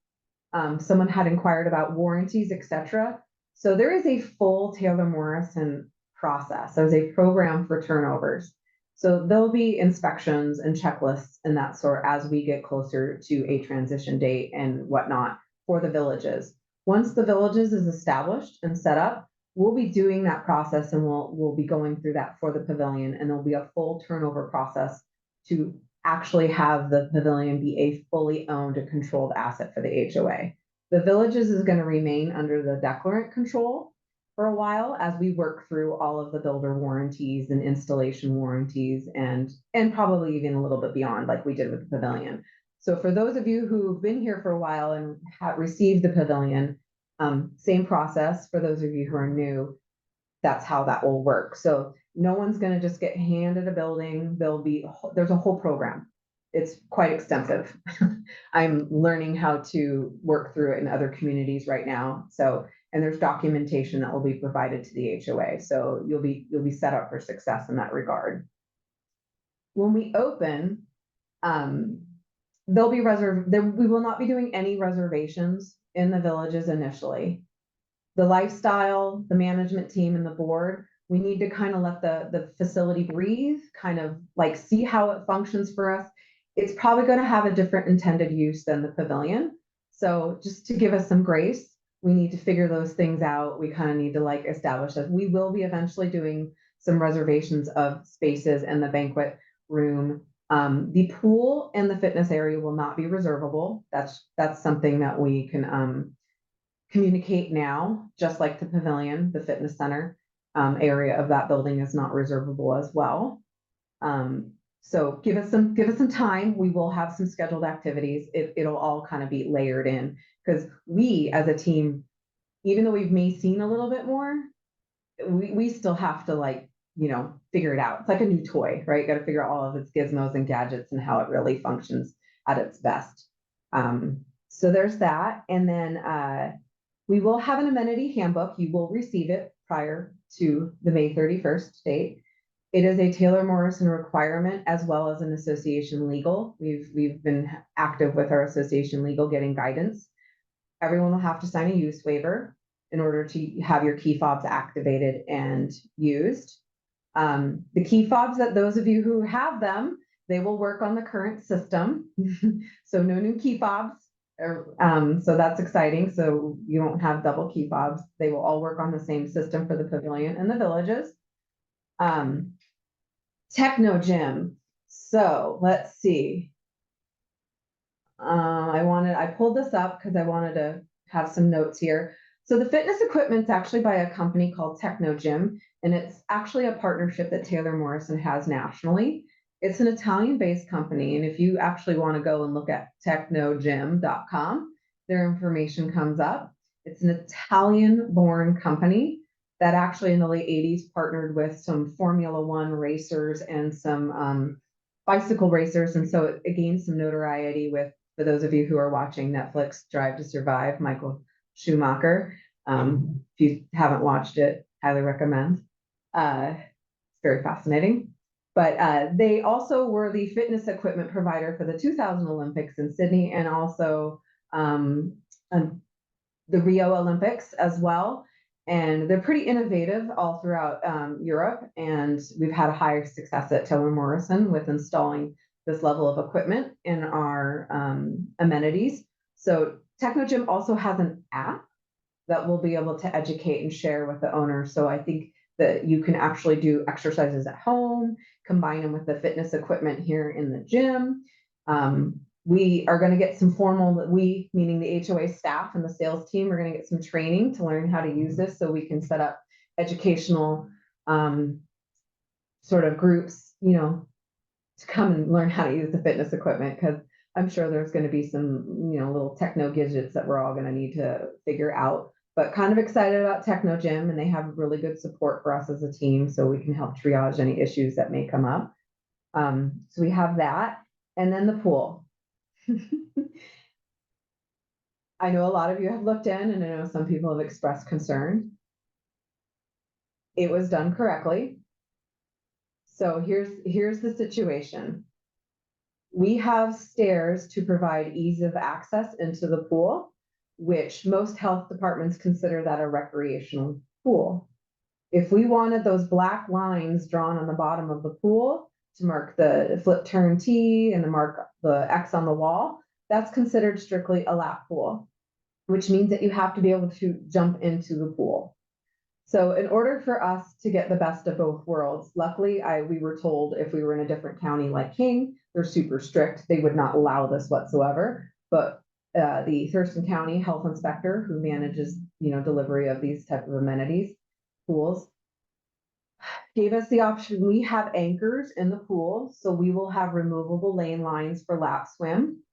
Someone had inquired about warranties, etc. So there is a full Taylor Morrison process. There's a program for turnovers. So there'll be inspections and checklists and that sort as we get closer to a transition date and whatnot for the villages. Once the villages is established and set up, we'll be doing that process and we'll be going through that for the pavilion, and there'll be a full turnover process to actually have the pavilion be a fully owned and controlled asset for the HOA. The villages is going to remain under the declarant control for a while as we work through all of the builder warranties and installation warranties and probably even a little bit beyond, like we did with the pavilion. So for those of you who've been here for a while and have received the pavilion, same process. For those of you who are new, that's how that will work. So no one's going to just get handed a building. There's a whole program. It's quite extensive. I'm learning how to work through it in other communities right now. So, and there's documentation that will be provided to the HOA. So you'll be set up for success in that regard. When we open, there'll be we will not be doing any reservations in the villages initially. The lifestyle, the management team, and the board, we need to kind of let the facility breathe, kind of like see how it functions for us. It's probably going to have a different intended use than the pavilion. So just to give us some grace, we need to figure those things out. We kind of need to establish that we will be eventually doing some reservations of spaces in the banquet room. The pool and the fitness area will not be reservable. That's something that we can communicate now, just like the pavilion, the fitness center area of that building is not reservable as well. So give us some time. We will have some scheduled activities. It'll all kind of be layered in, because we as a team, even though we've may seen a little bit more, we still have to figure it out. It's like a new toy, right? Got to figure out all of its gizmos and gadgets and how it really functions at its best. So there's that. And then we will have an amenity handbook. You will receive it prior to the May 31st date. It is a Taylor Morrison requirement as well as an association legal. We've been active with our association legal getting guidance. Everyone will have to sign a use waiver in order to have your key fobs activated and used. The key fobs, that those of you who have them, they will work on the current system. So no new key fobs. So that's exciting. So you won't have double key fobs. They will all work on the same system for the pavilion and the villages. Techno gym. So let's see. I pulled this up because I wanted to have some notes here. So the fitness equipment's actually by a company called Techno Gym, and it's actually a partnership that Taylor Morrison has nationally. It's an Italian-based company, and if you actually want to go and look at technogym.com, their information comes up. It's an Italian-born company that actually in the late 80s partnered with some Formula One racers and some bicycle racers, and so it gained some notoriety with, for those of you who are watching Netflix Drive to Survive, Michael Schumacher. If you haven't watched it, highly recommend. It's very fascinating. But they also were the fitness equipment provider for the 2000 Olympics in Sydney, and also the Rio Olympics as well. And they're pretty innovative all throughout Europe. And we've had a higher success at Taylor Morrison with installing this level of equipment in our amenities. So Technogym also has an app that will be able to educate and share with the owner. So I think that you can actually do exercises at home, combine them with the fitness equipment here in the gym. We are going to get some we, meaning the HOA staff and the sales team, are going to get some training to learn how to use this so we can set up educational sort of groups, to come and learn how to use the fitness equipment, because I'm sure there's going to be some, little techno gadgets that we're all going to need to figure out. but kind of excited about Techno Gym, and they have really good support for us as a team, so we can help triage any issues that may come up. So we have that, and then the pool. I know a lot of you have looked in, and I know some people have expressed concern. It was done correctly. So here's the situation. We have stairs to provide ease of access into the pool, which most health departments consider that a recreational pool. If we wanted those black lines drawn on the bottom of the pool to mark the flip turn T and the X on the wall, that's considered strictly a lap pool, which means that you have to be able to jump into the pool. So in order for us to get the best of both worlds, luckily we were told if we were in a different county like King, they're super strict. They would not allow this whatsoever. But the Thurston County Health Inspector, who manages, delivery of these type of amenities, pools, gave us the option. We have anchors in the pool, so we will have removable lane lines for lap swim.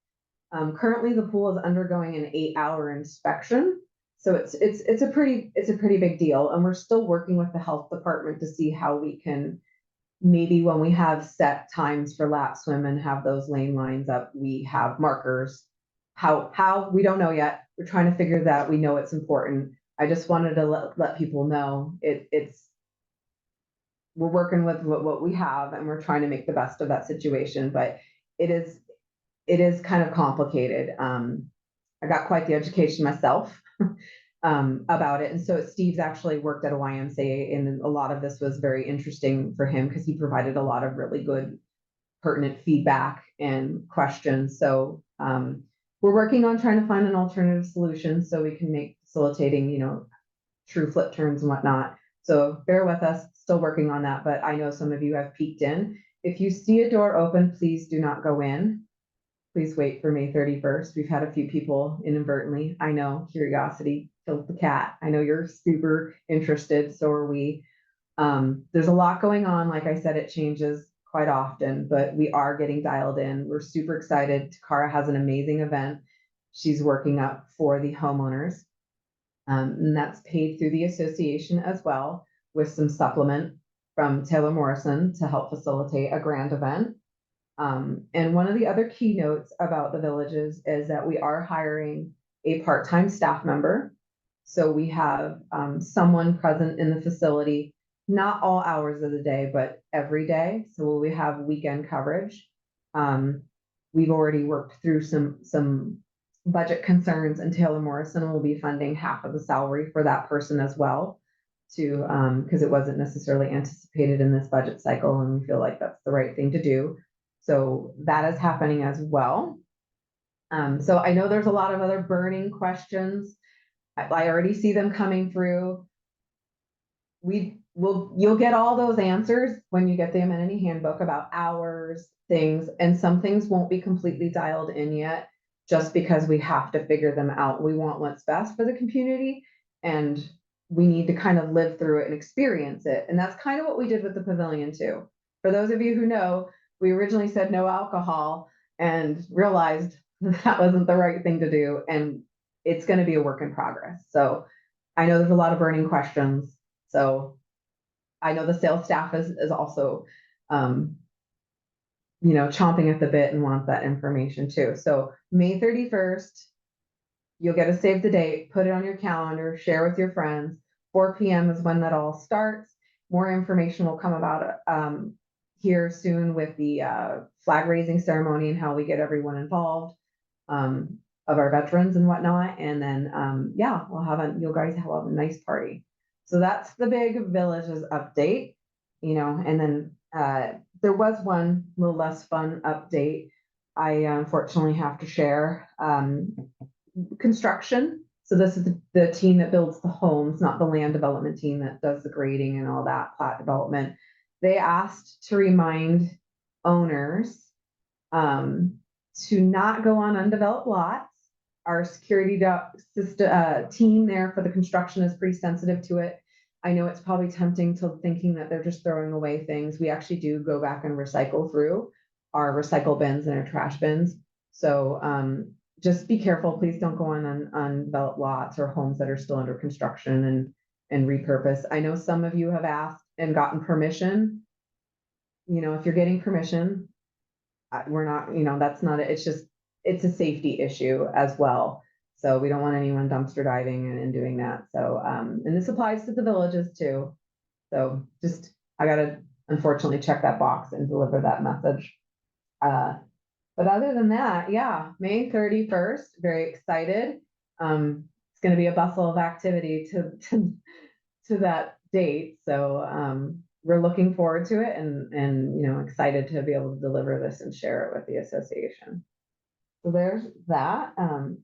Currently, the pool is undergoing an 8-hour inspection. So it's a pretty big deal, and we're still working with the health department to see how we can, maybe when we have set times for lap swim and have those lane lines up, we have markers. How we don't know yet. We're trying to figure that. We know it's important. I just wanted to let people know we're working with what we have, and we're trying to make the best of that situation. But it is kind of complicated. I got quite the education myself about it. And so Steve's actually worked at a YMCA, and a lot of this was very interesting for him because he provided a lot of really good, pertinent feedback and questions. So we're working on trying to find an alternative solution so we can make facilitating, true flip turns and whatnot. So bear with us, still working on that, but I know some of you have peeked in. If you see a door open, please do not go in. Please wait for May 31st. We've had a few people inadvertently. I know, curiosity killed the cat. I know you're super interested, so are we. There's a lot going on. Like I said, it changes quite often, but we are getting dialed in. We're super excited. Takara has an amazing event she's working up for the homeowners. And that's paid through the association as well, with some supplement from Taylor Morrison to help facilitate a grand event. And one of the other keynotes about the villages is that we are hiring a part-time staff member. So we have someone present in the facility, not all hours of the day, but every day. So we have weekend coverage. We've already worked through some budget concerns, and Taylor Morrison will be funding half of the salary for that person as well, because it wasn't necessarily anticipated in this budget cycle, and we feel like that's the right thing to do. So that is happening as well. So I know there's a lot of other burning questions. I already see them coming through. You'll get all those answers when you get the amenity handbook about hours, things, and some things won't be completely dialed in yet, just because we have to figure them out. We want what's best for the community, and we need to kind of live through it and experience it. And that's kind of what we did with the pavilion too. For those of you who know, we originally said no alcohol and realized that wasn't the right thing to do. And it's going to be a work in progress. So I know there's a lot of burning questions. So I know the sales staff is also, chomping at the bit and wants that information too. So May 31st, you'll get to save the date, put it on your calendar, share with your friends. 4 p.m. is when that all starts. More information will come about it here soon with the flag raising ceremony and how we get everyone involved, of our veterans and whatnot. And then, you guys have a nice party. So that's the big villages update, and then there was one little less fun update I unfortunately have to share. Construction. So this is the team that builds the homes, not the land development team that does the grading and all that plat development. They asked to remind owners to not go on undeveloped lots. Our security team there for the construction is pretty sensitive to it. I know it's probably tempting to thinking that they're just throwing away things. We actually do go back and recycle through our recycle bins and our trash bins. So just be careful. Please don't go on undeveloped lots or homes that are still under construction and repurpose. I know some of you have asked and gotten permission. You know, if you're getting permission, we're not, you know, that's not, it's just, it's a safety issue as well. So we don't want anyone dumpster diving and doing that. So, and this applies to the villages too. So just, I gotta unfortunately check that box and deliver that message. But other than that, yeah, May 31st, very excited. It's gonna be a bustle of activity to that date. So, we're looking forward to it and, you know, excited to be able to deliver this and share it with the association. So there's that.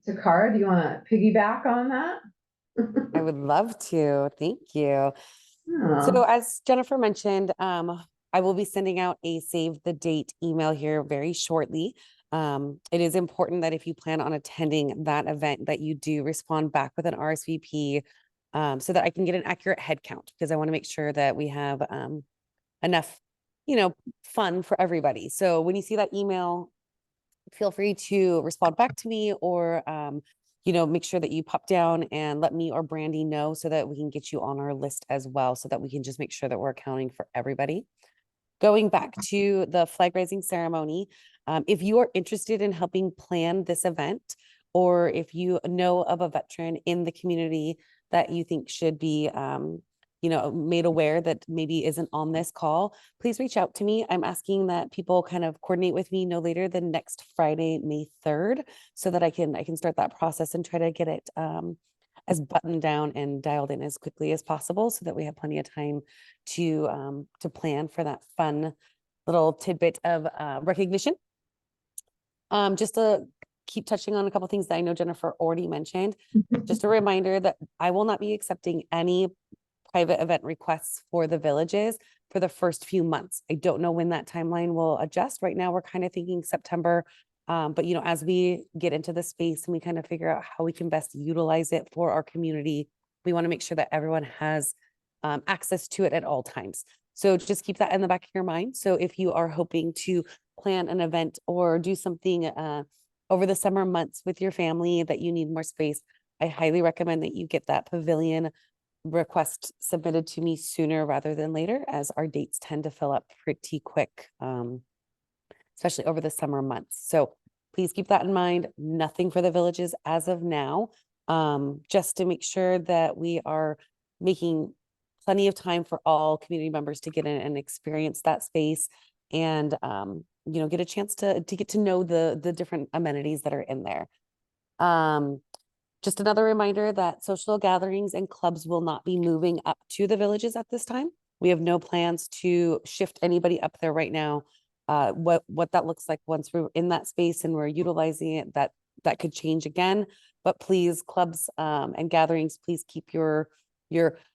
Takara, do you want to piggyback on that? I would love to. Thank you. Yeah. So as Jennifer mentioned, I will be sending out a save the date email here very shortly. It is important that if you plan on attending that event, that you do respond back with an RSVP, so that I can get an accurate head count, because I want to make sure that we have enough, you know, fun for everybody. So when you see that email, feel free to respond back to me, or you know, make sure that you pop down and let me or Brandy know, so that we can get you on our list as well, so that we can just make sure that we're accounting for everybody. Going back to the flag raising ceremony, if you are interested in helping plan this event, or if you know of a veteran in the community that you think should be, you know, made aware that maybe isn't on this call, please reach out to me. I'm asking that people kind of coordinate with me no later than next Friday, May 3rd, so that I can start that process and try to get it as buttoned down and dialed in as quickly as possible, so that we have plenty of time to plan for that fun little tidbit of recognition. Just to keep touching on a couple things that I know Jennifer already mentioned. Just a reminder that I will not be accepting any private event requests for the villages for the first few months. I don't know when that timeline will adjust. Right now, we're kind of thinking September. But you know, as we get into the space and we kind of figure out how we can best utilize it for our community, we want to make sure that everyone has access to it at all times. So just keep that in the back of your mind. So if you are hoping to plan an event or do something over the summer months with your family that you need more space, I highly recommend that you get that pavilion request submitted to me sooner rather than later, as our dates tend to fill up pretty quick, especially over the summer months. So please keep that in mind. Nothing for the villages as of now, just to make sure that we are making plenty of time for all community members to get in and experience that space, and you know, get a chance to get to know the different amenities that are in there. Just another reminder that social gatherings and clubs will not be moving up to the villages at this time. We have no plans to shift anybody up there right now. What that looks like once we're in that space and we're utilizing it, that could change again. But please, clubs and gatherings, please keep your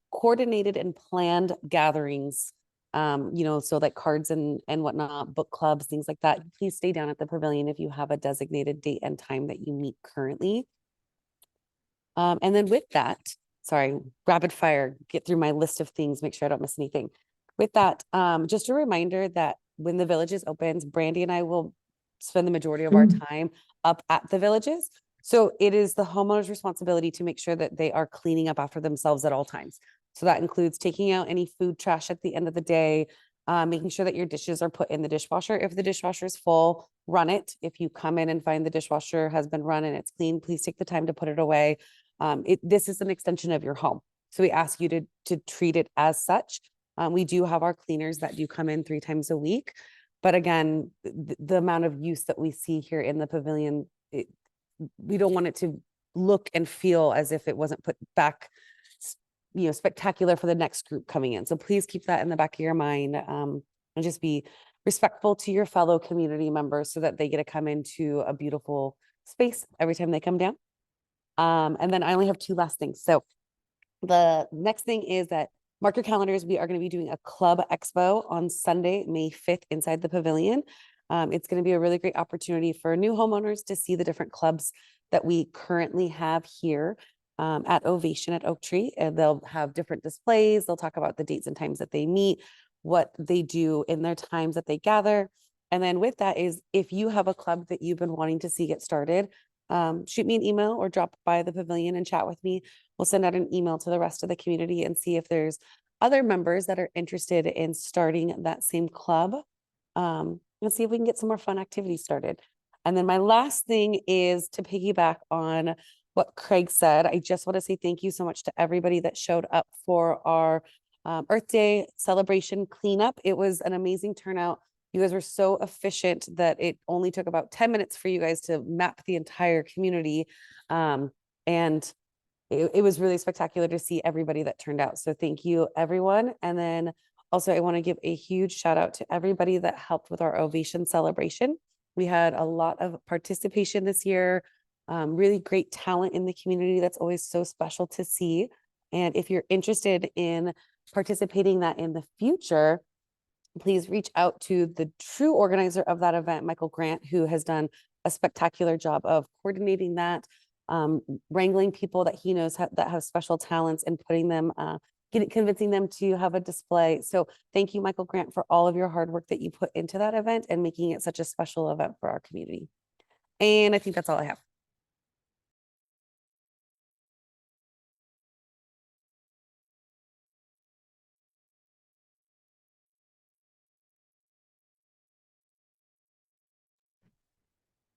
coordinated and planned gatherings, you know, so like cards and whatnot, book clubs, things like that. Please stay down at the pavilion if you have a designated date and time that you meet currently. And then with that, sorry, rapid fire, get through my list of things, make sure I don't miss anything. With that, just a reminder that when the villages opens, Brandy and I will spend the majority of our time up at the villages. So it is the homeowner's responsibility to make sure that they are cleaning up after themselves at all times. So that includes taking out any food trash at the end of the day, making sure that your dishes are put in the dishwasher. If the dishwasher is full, run it. If you come in and find the dishwasher has been run and it's clean, please take the time to put it away. This is an extension of your home, so we ask you to treat it as such. We do have our cleaners that do come in 3 times a week, but again, the amount of use that we see here in the pavilion, we don't want it to look and feel as if it wasn't put back, you know, spectacular for the next group coming in. So please keep that in the back of your mind, and just be respectful to your fellow community members so that they get to come into a beautiful space every time they come down. And then I only have 2 last things. So the next thing is that mark your calendars. We are going to be doing a club expo on Sunday, May 5th inside the pavilion. It's going to be a really great opportunity for new homeowners to see the different clubs that we currently have here at Ovation at Oak Tree. And they'll have different displays. They'll talk about the dates and times that they meet, what they do in their times that they gather. And then with that is, if you have a club that you've been wanting to see get started, shoot me an email or drop by the pavilion and chat with me. We'll send out an email to the rest of the community and see if there's other members that are interested in starting that same club. And see if we can get some more fun activities started. And then my last thing is to piggyback on what Craig said. I just want to say thank you so much to everybody that showed up for our Earth Day celebration cleanup. It was an amazing turnout. You guys were so efficient that it only took about 10 minutes for you guys to map the entire community. And it was really spectacular to see everybody that turned out. So thank you, everyone. And then also, I want to give a huge shout out to everybody that helped with our Ovation celebration. We had a lot of participation this year, really great talent in the community. That's always so special to see. And if you're interested in participating that in the future, please reach out to the true organizer of that event, Michael Grant, who has done a spectacular job of coordinating that, wrangling people that he knows that have special talents and putting them, convincing them to have a display. So thank you, Michael Grant, for all of your hard work that you put into that event and making it such a special event for our community. And I think that's all I have.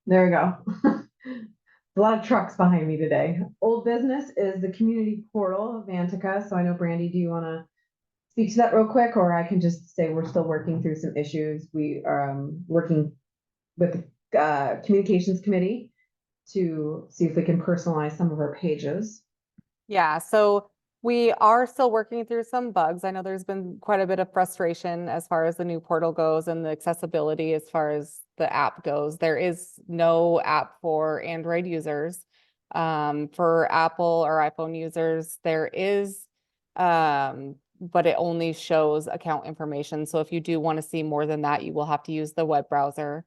There we go. A lot of trucks behind me today. Old business is the community portal of Vantica. So I know, Brandy, do you want to speak to that real quick, or I can just say we're still working through some issues. We are working with the communications committee to see if we can personalize some of our pages. Yeah, so we are still working through some bugs. I know there's been quite a bit of frustration as far as the new portal goes and the accessibility as far as the app goes. There is no app for Android users. For Apple or iPhone users, there is, but it only shows account information. So if you do want to see more than that, you will have to use the web browser.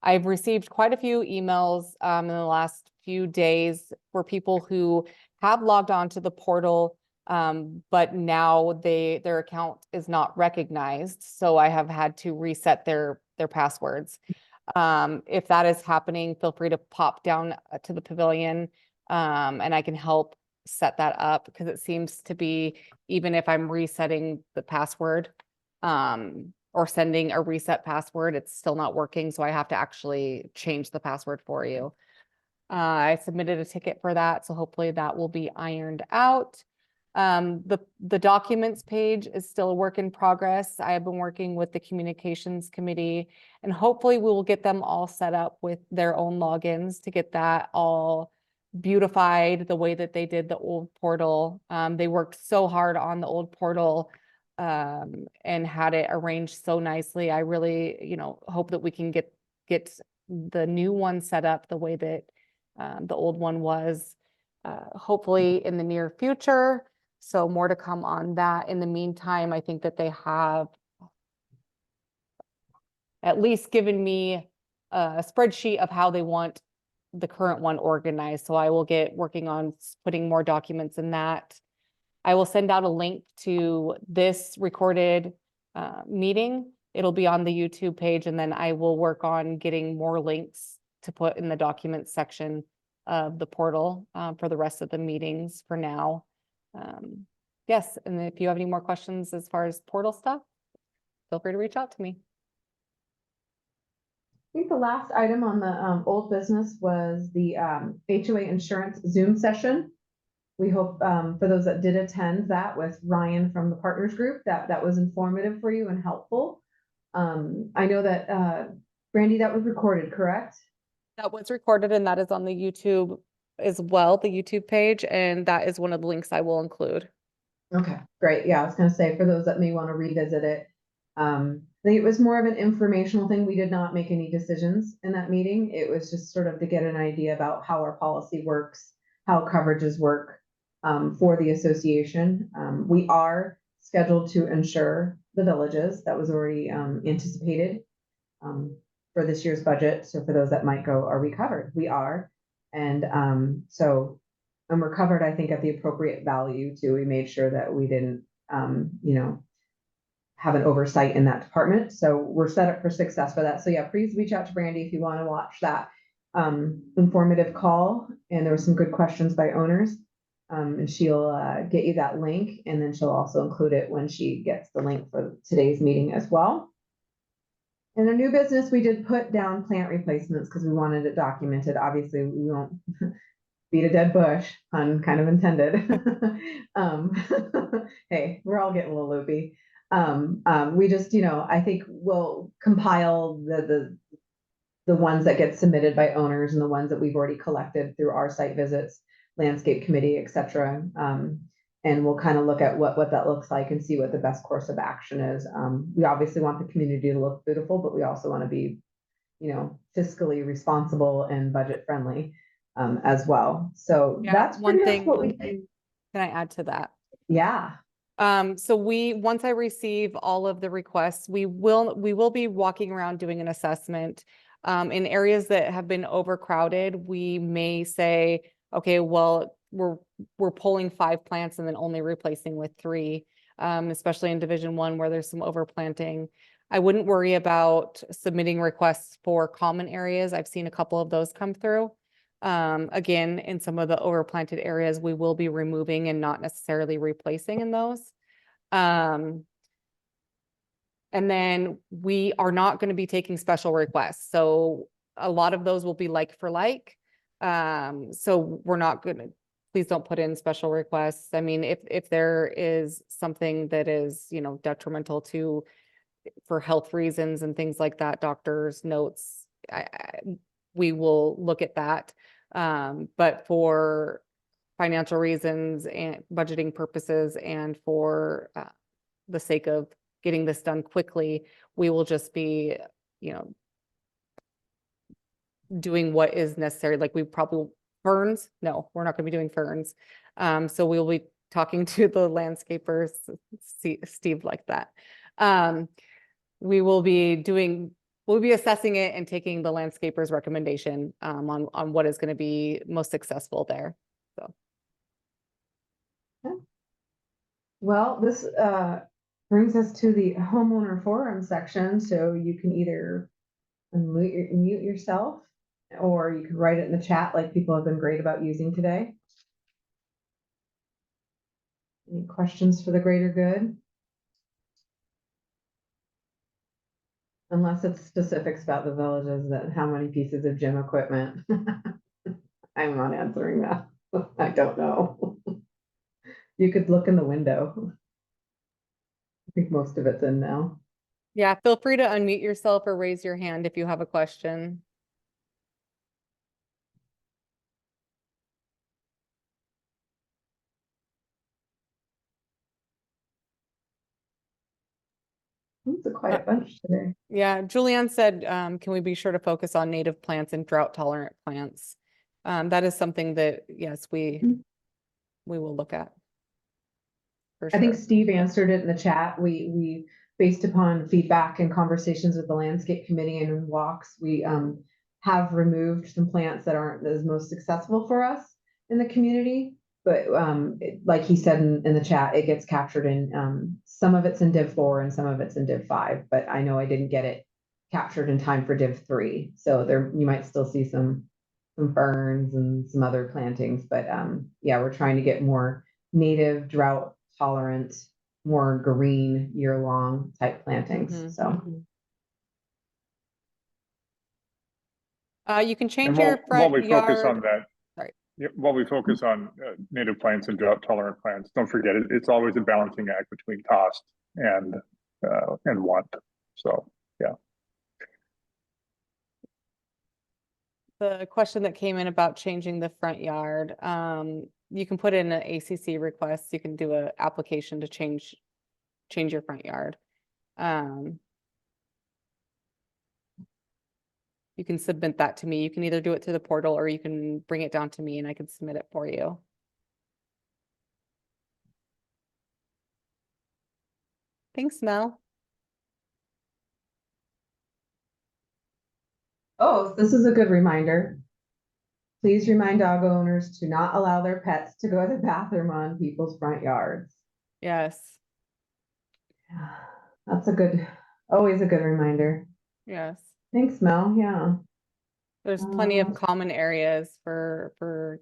I've received quite a few emails in the last few days for people who have logged on to the portal, but now their account is not recognized. So I have had to reset their passwords. If that is happening, feel free to pop down to the pavilion, and I can help set that up, because it seems to be, even if I'm resetting the password, or sending a reset password, it's still not working. So I have to actually change the password for you. I submitted a ticket for that, so hopefully that will be ironed out. The documents page is still a work in progress. I have been working with the communications committee, and hopefully we will get them all set up with their own logins to get that all beautified the way that they did the old portal. They worked so hard on the old portal, and had it arranged so nicely. I really, hope that we can get the new one set up the way that the old one was, hopefully in the near future. So more to come on that. In the meantime, I think that they have at least given me a spreadsheet of how they want the current one organized. So I will get working on putting more documents in that. I will send out a link to this recorded meeting. It'll be on the YouTube page, and then I will work on getting more links to put in the documents section of the portal for the rest of the meetings for now. Yes, and if you have any more questions as far as portal stuff, feel free to reach out to me. I think the last item on the old business was the HOA insurance Zoom session. We hope for those that did attend that with Ryan from the Partners Group, that was informative for you and helpful. I know that Brandy, that was recorded, correct? That was recorded, and that is on the YouTube as well, the YouTube page, and that is one of the links I will include. Okay, great. Yeah, I was going to say, for those that may want to revisit it, I think it was more of an informational thing. We did not make any decisions in that meeting. It was just sort of to get an idea about how our policy works, how coverages work for the association. We are scheduled to insure the villages. That was already anticipated for this year's budget. So for those that might go, are we covered? We are. And and we're covered, I think, at the appropriate value too. We made sure that we didn't, have an oversight in that department. So we're set up for success for that. So yeah, please reach out to Brandy if you want to watch that. informative call, and there were some good questions by owners. And she'll get you that link, and then she'll also include it when she gets the link for today's meeting as well. In a new business, we did put down plant replacements because we wanted it documented. Obviously, we won't beat a dead bush, pun kind of intended. Hey, we're all getting a little loopy. We just, I think we'll compile the ones that get submitted by owners and the ones that we've already collected through our site visits, landscape committee, et cetera. And we'll kind of look at what that looks like and see what the best course of action is. We obviously want the community to look beautiful, but we also want to be, fiscally responsible and budget friendly as well. So Yeah, that's one pretty much thing. what we Can I add to that? Yeah. So once I receive all of the requests, we will be walking around doing an assessment. In areas that have been overcrowded, we may say, okay, well, we're pulling 5 plants and then only replacing with 3, especially in Division 1 where there's some overplanting. I wouldn't worry about submitting requests for common areas. I've seen a couple of those come through. Again, in some of the overplanted areas, we will be removing and not necessarily replacing in those. And then we are not going to be taking special requests. So a lot of those will be like for like. So we're not going to, please don't put in special requests. I mean, if there is something that is, detrimental for health reasons and things like that, doctors' notes, we will look at that. But for financial reasons and budgeting purposes and for the sake of getting this done quickly, we will just be, doing what is necessary. Like ferns. No, we're not going to be doing ferns. So we'll be talking to the landscapers, Steve like that. We'll be assessing it and taking the landscaper's recommendation on what is going to be most successful there. So. Well, this brings us to the homeowner forum section. So you can either mute yourself, or you can write it in the chat like people have been great about using today. Any questions for the greater good? Unless it's specifics about the villages, that how many pieces of gym equipment. I'm not answering that. I don't know. You could look in the window. I think most of it's in now. Yeah, feel free to unmute yourself or raise your hand if you have a question. It's a quiet bunch today. Yeah, Julianne said, can we be sure to focus on native plants and drought tolerant plants? That is something that, yes, we will look at. For I think sure. Steve answered it in the chat. We based upon feedback and conversations with the landscape committee and in walks, we have removed some plants that aren't as most successful for us in the community. But like he said in the chat, it gets captured in some of it's in Div 4 and some of it's in Div 5. But I know I didn't get it captured in time for Div 3. So there you might still see some ferns and some other plantings. But yeah, we're trying to get more native, drought tolerant, more green year-long type plantings. So you can change And your while front we focus yard. on that, Sorry. while we focus on native plants and drought tolerant plants, don't forget it's always a balancing act between cost and want. So yeah. The question that came in about changing the front yard, you can put in an ACC request. You can do an application to change your front yard. You can submit that to me. You can either do it through the portal or you can bring it down to me and I can submit it for you. Thanks, Mel. Oh, this is a good reminder. Please remind dog owners to not allow their pets to go to the bathroom on people's front yards. Yes. That's always a good reminder. Yes. Thanks, Mel. Yeah. There's plenty of Um, common areas for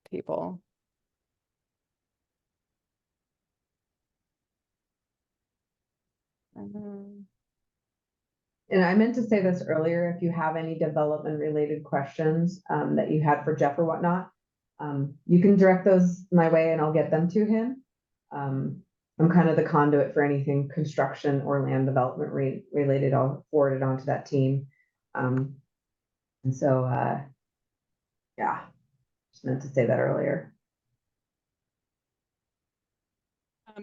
people. And I meant to say this earlier, if you have any development related questions that you had for Jeff or whatnot, you can direct those my way and I'll get them to him. I'm kind of the conduit for anything construction or land development related. I'll forward it on to that team. And so, yeah, just meant to say that earlier.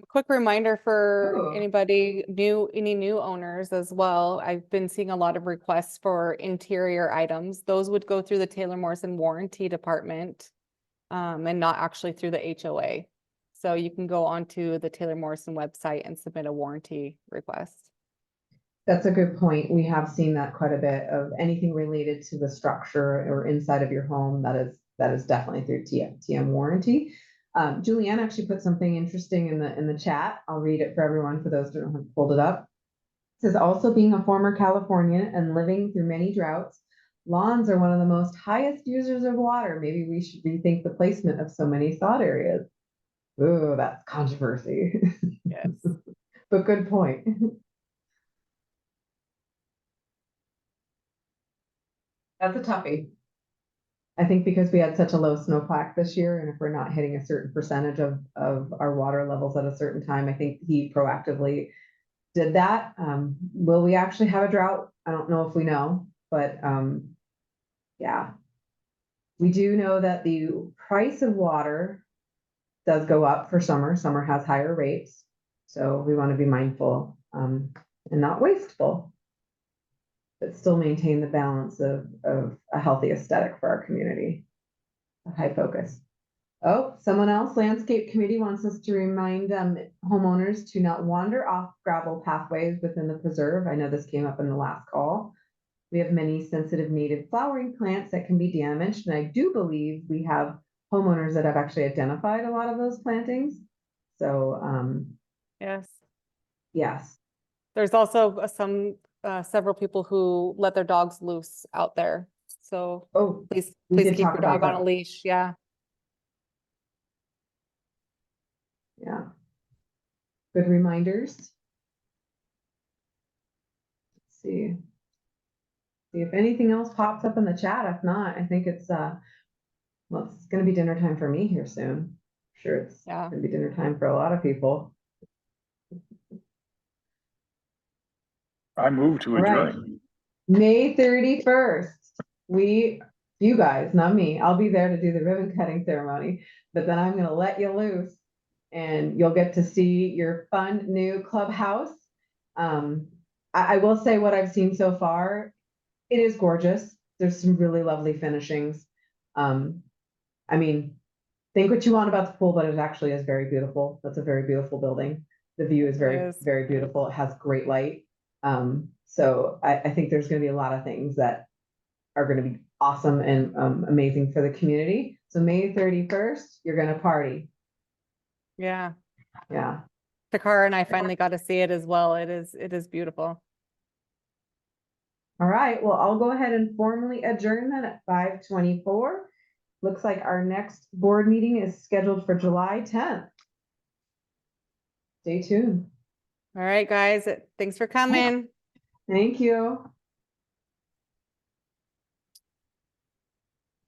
Quick reminder for Oh. anybody new, any new owners as well. I've been seeing a lot of requests for interior items. Those would go through the Taylor Morrison warranty department, and not actually through the HOA. So you can go onto the Taylor Morrison website and submit a warranty request. That's a good point. We have seen that quite a bit of anything related to the structure or inside of your home. That is definitely through TM warranty. Julianne actually put something interesting in the chat. I'll read it for everyone for those who don't have pulled it up. It says, also being a former Californian and living through many droughts, lawns are one of the most highest users of water. Maybe we should rethink the placement of so many sod areas. Ooh, that's controversy. Yes. But good point. That's a toughie. I think because we had such a low snowpack this year, and if we're not hitting a certain percentage of our water levels at a certain time, I think he proactively did that. Will we actually have a drought? I don't know if we know, but yeah. We do know that the price of water does go up for summer. Summer has higher rates. So we want to be mindful and not wasteful, but still maintain the balance of a healthy aesthetic for our community. A high focus. Oh, someone else, Landscape Committee wants us to remind homeowners to not wander off gravel pathways within the preserve. I know this came up in the last call. We have many sensitive native flowering plants that can be damaged, and I do believe we have homeowners that have actually identified a lot of those plantings. So, Yes. yes. There's also several people who let their dogs loose out there. So Oh, please we did keep talk your about dog on a that. leash. Yeah. Yeah. Good reminders. Let's see. See if anything else pops up in the chat. If not, I think it's well, it's gonna be dinner time for me here soon. Sure, it's Yeah. gonna be dinner time for a lot of people. I move to All right. adjourn. May 31st. You guys, not me. I'll be there to do the ribbon cutting ceremony, but then I'm gonna let you loose and you'll get to see your fun new clubhouse. I will say what I've seen so far, it is gorgeous. There's some really lovely finishings. I mean, think what you want about the pool, but it actually is very beautiful. That's a very beautiful building. The view is very, is. very beautiful. It has great light. So I think there's going to be a lot of things that are going to be awesome and amazing for the community. So May 31st, you're going to party. Yeah. Yeah. Takara and I finally got to see it as well. It is beautiful. All right. Well, I'll go ahead and formally adjourn then at 5:24. Looks like our next board meeting is scheduled for July 10th. Stay tuned. All right, guys. Thanks for coming. Thank you.